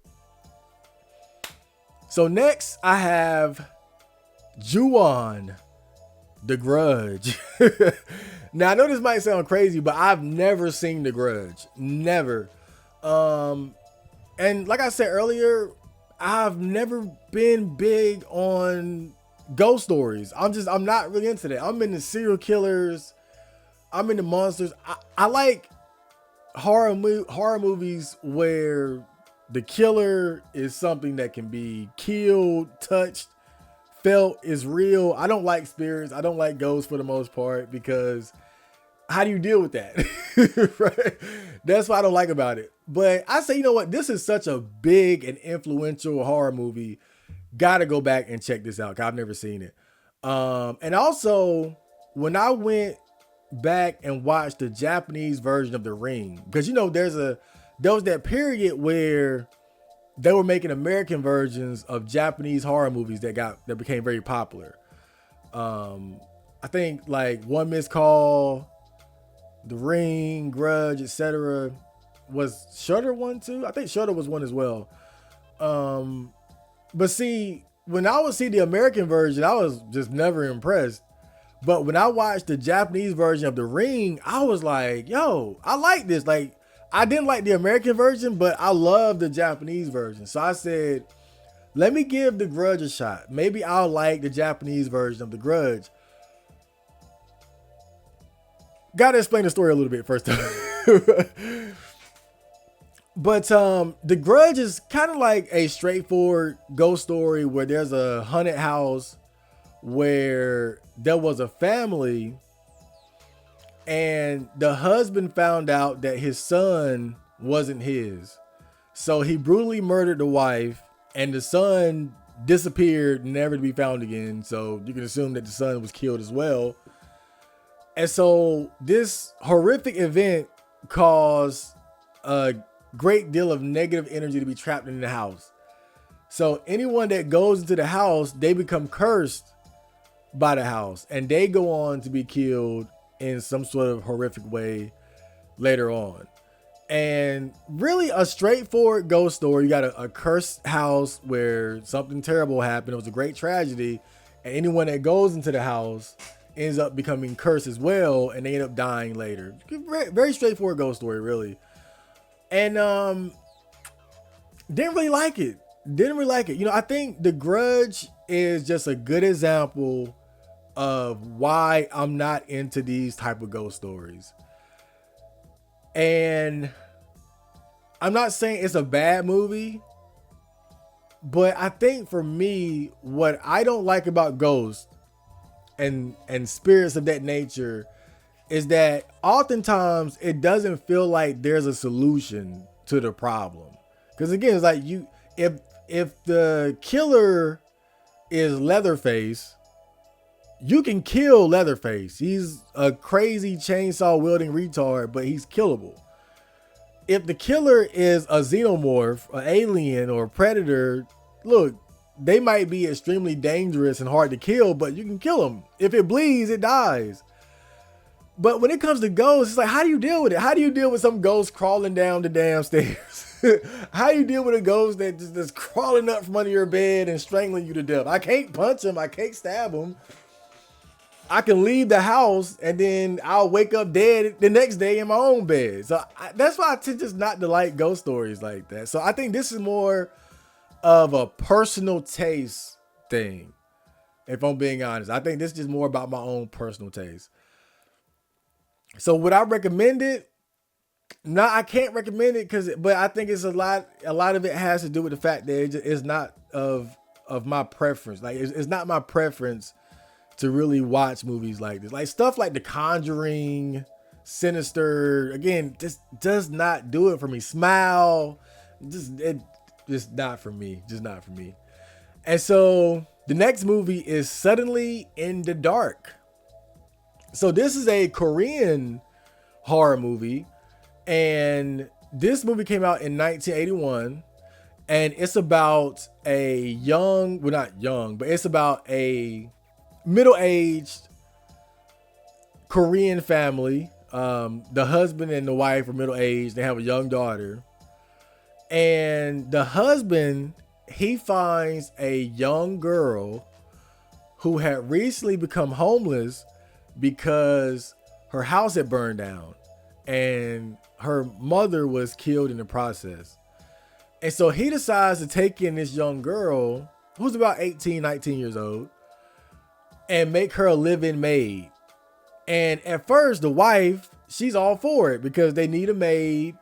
So next, I have Ju-On, The Grudge. Now, I know this might sound crazy, but I've never seen The Grudge. Never. And like I said earlier, I've never been big on ghost stories. I'm not really into that. I'm into serial killers. I'm into monsters. I like horror movies where the killer is something that can be killed, touched, felt, is real. I don't like spirits. I don't like ghosts for the most part, because how do you deal with that? Right? That's what I don't like about it. But I say, you know what? This is such a big and influential horror movie. Gotta go back and check this out, 'cause I've never seen it. And also, when I went back and watched the Japanese version of The Ring, because there was that period where they were making American versions of Japanese horror movies that became very popular. I think like One Missed Call, The Ring, Grudge, etc. Was Shudder one too? I think Shudder was one as well. But see, when I would see the American version, I was just never impressed. But when I watched the Japanese version of The Ring, I was like, yo, I like this. Like, I didn't like the American version, but I love the Japanese version. So I said, let me give The Grudge a shot. Maybe I'll like the Japanese version of The Grudge. Gotta explain the story a little bit first. But The Grudge is kind of like a straightforward ghost story where there's a haunted house where there was a family, and the husband found out that his son wasn't his. So he brutally murdered the wife, and the son disappeared, never to be found again. So you can assume that the son was killed as well. And so this horrific event caused a great deal of negative energy to be trapped in the house. So anyone that goes into the house, they become cursed by the house, and they go on to be killed in some sort of horrific way later on. And really a straightforward ghost story. You got a cursed house where something terrible happened. It was a great tragedy, and anyone that goes into the house ends up becoming cursed as well, and they end up dying later. Very straightforward ghost story, really. And didn't really like it. I think The Grudge is just a good example of why I'm not into these type of ghost stories. And I'm not saying it's a bad movie, but I think for me, what I don't like about ghosts and spirits of that nature is that oftentimes it doesn't feel like there's a solution to the problem. Because again, it's like if the killer is Leatherface, you can kill Leatherface. He's a crazy chainsaw wielding retard, but he's killable. If the killer is a xenomorph, an alien, or a predator, look, they might be extremely dangerous and hard to kill, but you can kill them. If it bleeds, it dies. But when it comes to ghosts, it's like, how do you deal with it? How do you deal with some ghost crawling down the damn stairs? How do you deal with a ghost that just crawling up from under your bed and strangling you to death? I can't punch him. I can't stab him. I can leave the house and then I'll wake up dead the next day in my own bed. So that's why I tend just not to like ghost stories like that. So I think this is more of a personal taste thing. If I'm being honest, I think this is just more about my own personal taste. So would I recommend it? No, I can't recommend it but I think it's a lot of it has to do with the fact that it's not of my preference. Like it's not my preference to really watch movies like this. Like stuff like The Conjuring, Sinister, again, just does not do it for me. Smile, just not for me. Just not for me. And so the next movie is Suddenly in the Dark. So this is a Korean horror movie, and this movie came out in 1981, and it's about a young, well, not young, but it's about a middle-aged Korean family. The husband and the wife are middle-aged. They have a young daughter, and the husband, he finds a young girl who had recently become homeless because her house had burned down and her mother was killed in the process. And so he decides to take in this young girl who's about 18, 19 years old and make her a live-in maid. And at first, the wife, she's all for it because they need a maid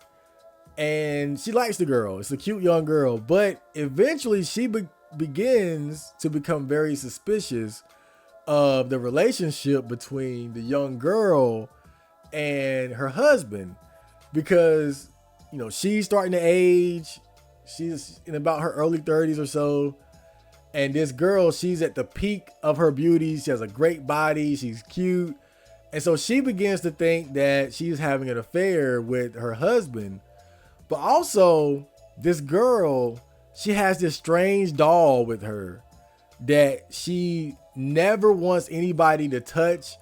and she likes the girl. It's a cute young girl. But eventually she begins to become very suspicious of the relationship between the young girl and her husband, because, you know, she's starting to age. She's in about her early 30s or so. And this girl, she's at the peak of her beauty. She has a great body. She's cute. And so she begins to think that she's having an affair with her husband. But also, this girl, she has this strange doll with her that she never wants anybody to touch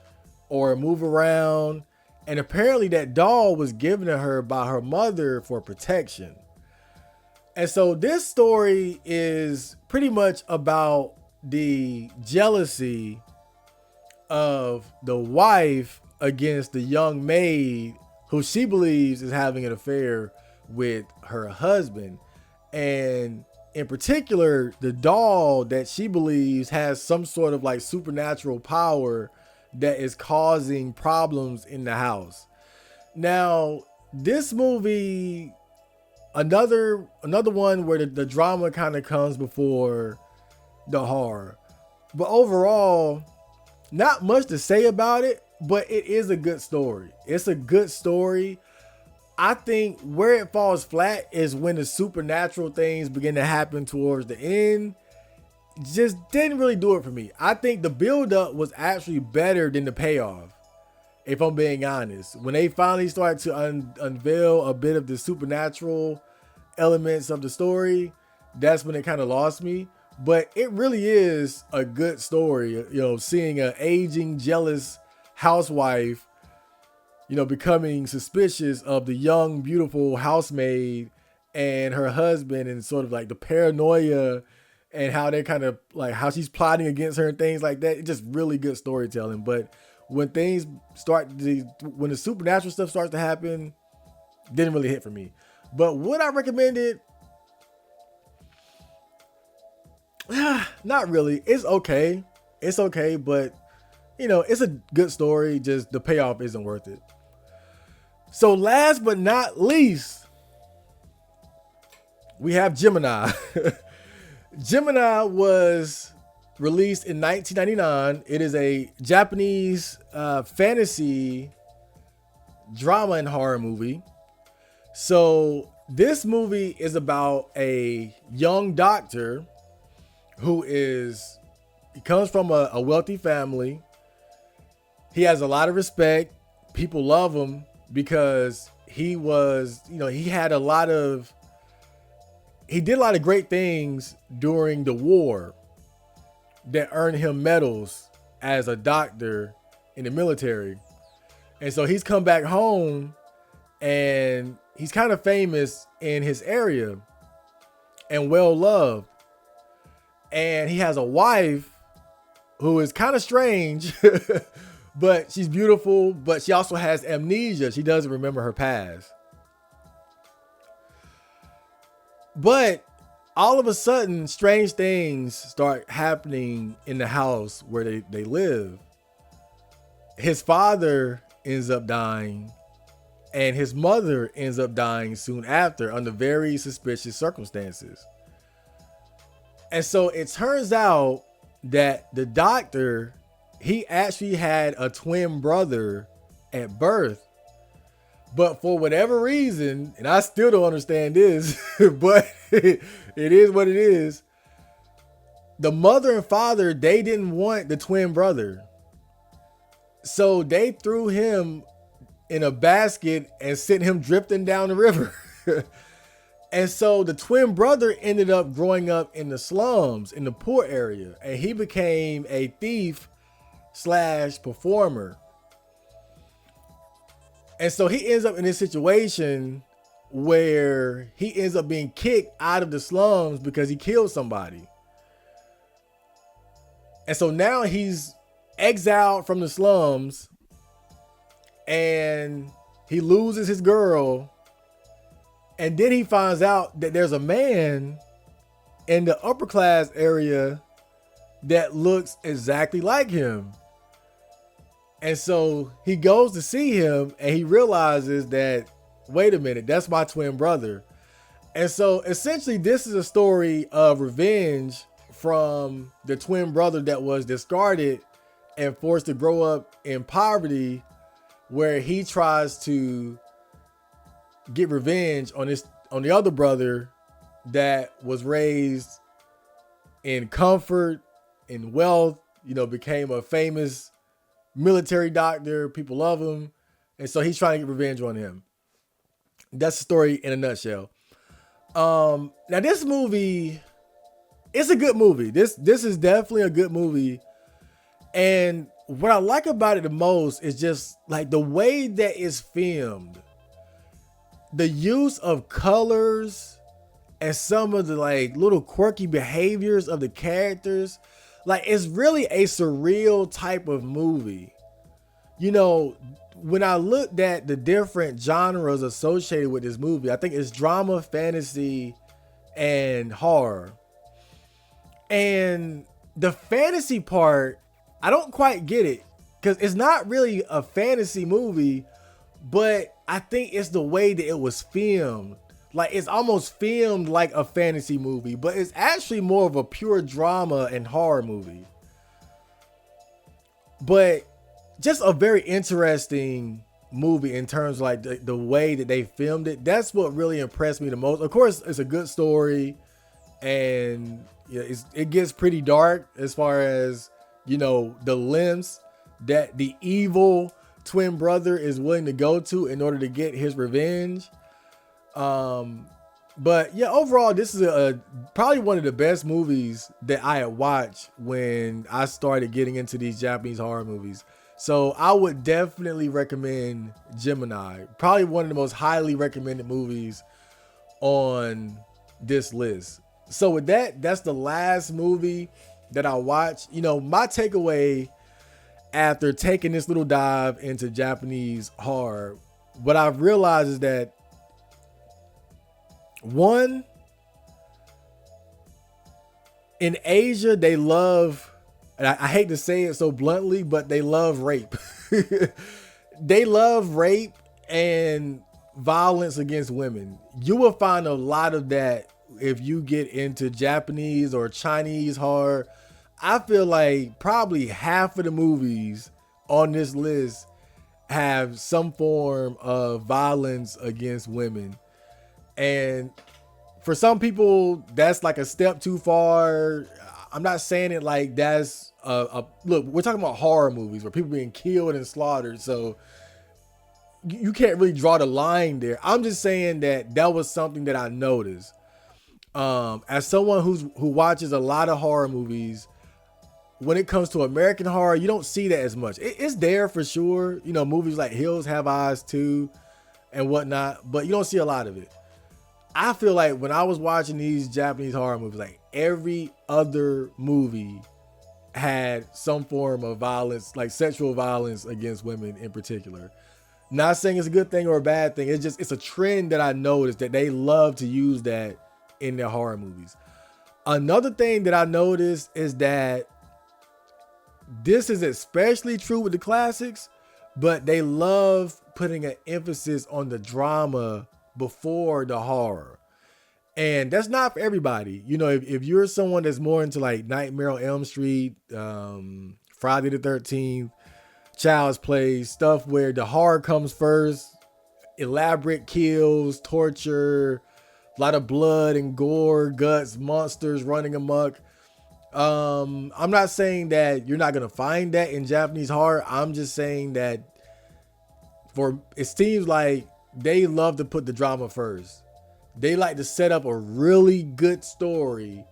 or move around. And apparently that doll was given to her by her mother for protection. And so this story is pretty much about the jealousy of the wife against the young maid who she believes is having an affair with her husband. And in particular, the doll that she believes has some sort of like supernatural power that is causing problems in the house. Now, this movie, another one where the drama kind of comes before the horror. But overall, not much to say about it, but it is a good story. It's a good story. I think where it falls flat is when the supernatural things begin to happen towards the end. Just didn't really do it for me. I think the build-up was actually better than the payoff, if I'm being honest. When they finally started to unveil a bit of the supernatural elements of the story, that's when it kind of lost me. But it really is a good story, you know, seeing an aging, jealous housewife, you know, becoming suspicious of the young, beautiful housemaid and her husband, and sort of like the paranoia and how they're kind of like how she's plotting against her and things like that. It's just really good storytelling. But when things when the supernatural stuff starts to happen, didn't really hit for me. But would I recommend it? Not really. It's okay. It's okay, but you know, it's a good story. Just the payoff isn't worth it. So last but not least, we have Gemini. Gemini was released in 1999. It is a Japanese fantasy drama and horror movie. So this movie is about a young doctor who he comes from a wealthy family. He has a lot of respect. People love him because he was, you know, he did a lot of great things during the war that earned him medals as a doctor in the military. And so he's come back home and he's kind of famous in his area and well loved. And he has a wife who is kind of strange, but she's beautiful, but she also has amnesia. She doesn't remember her past. But all of a sudden, strange things start happening in the house where they live. His father ends up dying, and his mother ends up dying soon after under very suspicious circumstances. And so it turns out that the doctor, he actually had a twin brother at birth. But for whatever reason, and I still don't understand this, but it is what it is. The mother and father, they didn't want the twin brother. So they threw him in a basket and sent him drifting down the river. And so the twin brother ended up growing up in the slums, in the poor area, and he became a thief / performer. And so he ends up in this situation where he ends up being kicked out of the slums because he killed somebody. And so now he's exiled from the slums and he loses his girl. And then he finds out that there's a man in the upper class area that looks exactly like him. And so he goes to see him and he realizes that, wait a minute, that's my twin brother. And so essentially this is a story of revenge from the twin brother that was discarded and forced to grow up in poverty, where he tries to get revenge on the other brother that was raised in comfort and wealth, became a famous military doctor. People love him. And so he's trying to get revenge on him. That's the story in a nutshell. Now this movie, it's a good movie. This is definitely a good movie. And what I like about it the most is just like the way that it's filmed. The use of colors and some of the like little quirky behaviors of the characters. Like, it's really a surreal type of movie. When I looked at the different genres associated with this movie, I think it's drama, fantasy, and horror. And the fantasy part, I don't quite get it, because it's not really a fantasy movie, but I think it's the way that it was filmed. Like, it's almost filmed like a fantasy movie, but it's actually more of a pure drama and horror movie. But just a very interesting movie in terms of like the way that they filmed it. That's what really impressed me the most. Of course, it's a good story, and it gets pretty dark as far as, the lengths that the evil twin brother is willing to go to in order to get his revenge. But yeah, overall, this is probably one of the best movies that I had watched when I started getting into these Japanese horror movies. So I would definitely recommend Gemini. Probably one of the most highly recommended movies on this list. So with that, that's the last movie that I watched. My takeaway after taking this little dive into Japanese horror, what I've realized is that, one, in Asia, they love, and I hate to say it so bluntly, but they love rape. They love rape and violence against women. You will find a lot of that if you get into Japanese or Chinese horror. I feel like probably half of the movies on this list have some form of violence against women. And for some people, that's like a step too far. I'm not saying it like that's look, we're talking about horror movies where people being killed and slaughtered. So you can't really draw the line there. I'm just saying that was something that I noticed. As someone who watches a lot of horror movies, when it comes to American horror, you don't see that as much. It's there for sure. You know, movies like Hills Have Eyes too and whatnot, but you don't see a lot of it. I feel like when I was watching these Japanese horror movies, like every other movie had some form of violence, like sexual violence against women in particular. Not saying it's a good thing or a bad thing. It's a trend that I noticed that they love to use that in their horror movies. Another thing that I noticed is that this is especially true with the classics, but they love putting an emphasis on the drama before the horror. And that's not for everybody. You know, if you're someone that's more into like Nightmare on Elm Street, Friday the 13th, Child's Play, stuff where the horror comes first, elaborate kills, torture, a lot of blood and gore, guts, monsters running amok. I'm not saying that you're not going to find that in Japanese horror. I'm just saying that it seems like they love to put the drama first. They like to set up a really good story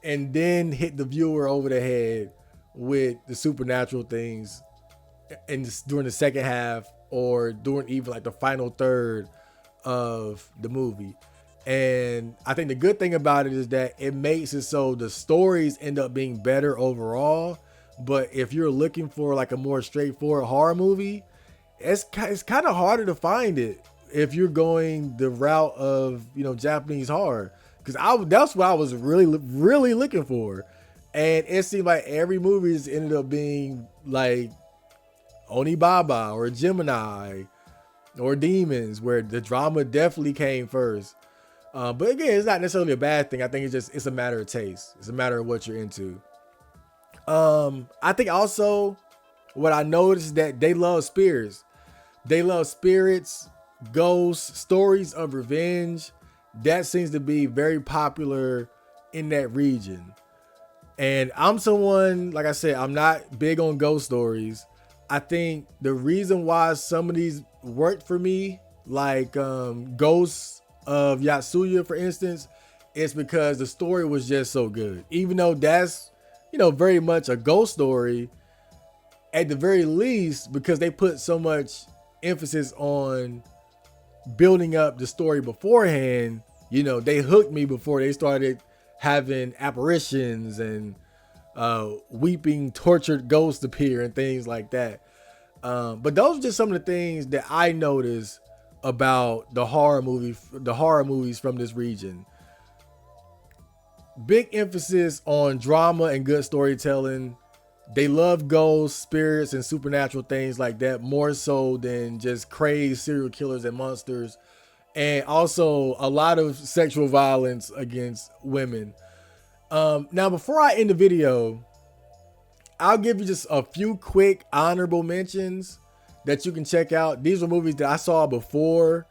and then hit the viewer over the head with the supernatural things during the second half or during even like the final third of the movie. And I think the good thing about it is that it makes it so the stories end up being better overall. But if you're looking for like a more straightforward horror movie, it's kind of harder to find it if you're going the route of, you know, Japanese horror. Because that's what I was really looking for. And it seemed like every movie has ended up being like Onibaba or Gemini or Demons, where the drama definitely came first. But again, it's not necessarily a bad thing. I think it's a matter of taste. It's a matter of what you're into. I think also what I noticed is that they love spirits. They love spirits, ghosts, stories of revenge. That seems to be very popular in that region. And I'm someone, like I said, I'm not big on ghost stories. I think the reason why some of these worked for me, like Ghosts of Yotsuya, for instance, is because the story was just so good. Even though that's, you know, very much a ghost story, at the very least, because they put so much emphasis on building up the story beforehand, you know, they hooked me before they started having apparitions and weeping, tortured ghosts appear and things like that. But those are just some of the things that I noticed about the horror movies from this region. Big emphasis on drama and good storytelling. They love ghosts, spirits, and supernatural things like that more so than just crazed serial killers and monsters. And also a lot of sexual violence against women. Now, before I end the video, I'll give you just a few quick honorable mentions that you can check out. These are movies that I saw before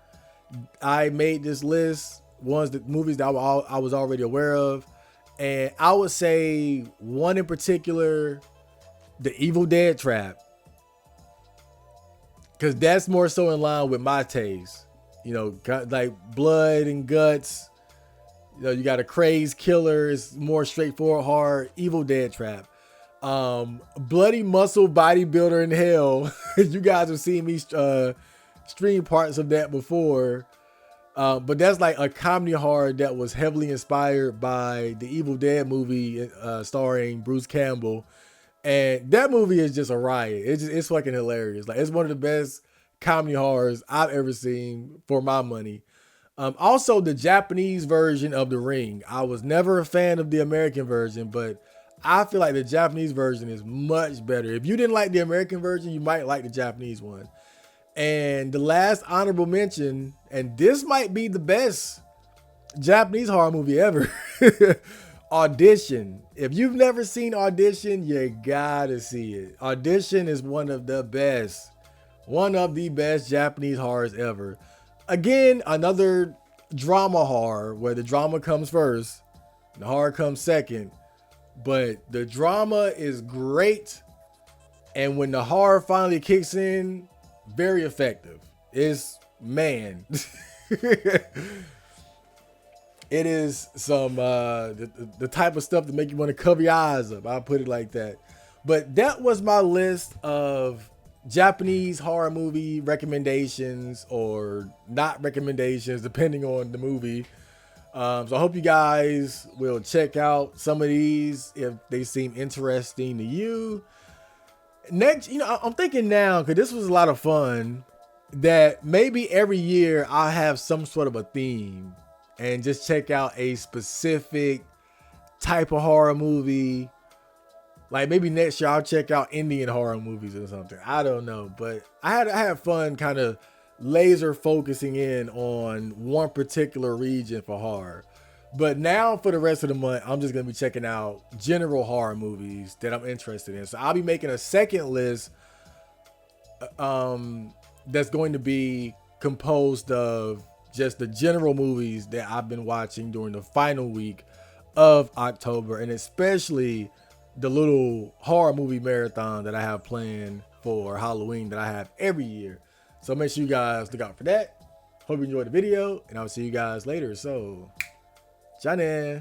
I made this list. Movies that I was already aware of. And I would say one in particular, The Evil Dead Trap. Because that's more so in line with my taste. You know, like blood and guts. You know, you got a crazed killer. It's more straightforward, hard. Evil Dead Trap. Bloody Muscle Bodybuilder in Hell. You guys have seen me stream parts of that before. But that's like a comedy horror that was heavily inspired by the Evil Dead movie starring Bruce Campbell. And that movie is just a riot. It's fucking hilarious. Like, it's one of the best comedy horrors I've ever seen for my money. Also, the Japanese version of The Ring. I was never a fan of the American version, but I feel like the Japanese version is much better. If you didn't like the American version, you might like the Japanese one. And the last honorable mention, and this might be the best Japanese horror movie ever, Audition. If you've never seen Audition, you gotta see it. Audition is one of the best Japanese horrors ever. Again, another drama horror where the drama comes first, the horror comes second. But the drama is great, and when the horror finally kicks in, very effective. It's, man, it it is some the type of stuff that make you want to cover your eyes up. I'll put it like that. But that was my list of Japanese horror movie recommendations or not recommendations, depending on the movie. So I hope you guys will check out some of these if they seem interesting to you. Next, I'm thinking now, because this was a lot of fun, that maybe every year I'll have some sort of a theme and just check out a specific type of horror movie. Like maybe next year I'll check out Indian horror movies or something. I don't know, but I had fun kind of laser focusing in on one particular region for horror. But now for the rest of the month, I'm just going to be checking out general horror movies that I'm interested in. So I'll be making a second list that's going to be composed of just the general movies that I've been watching during the final week of October, and especially the little horror movie marathon that I have planned for Halloween that I have every year. So make sure you guys look out for that. Hope you enjoyed the video, and I'll see you guys later. So, Johnny.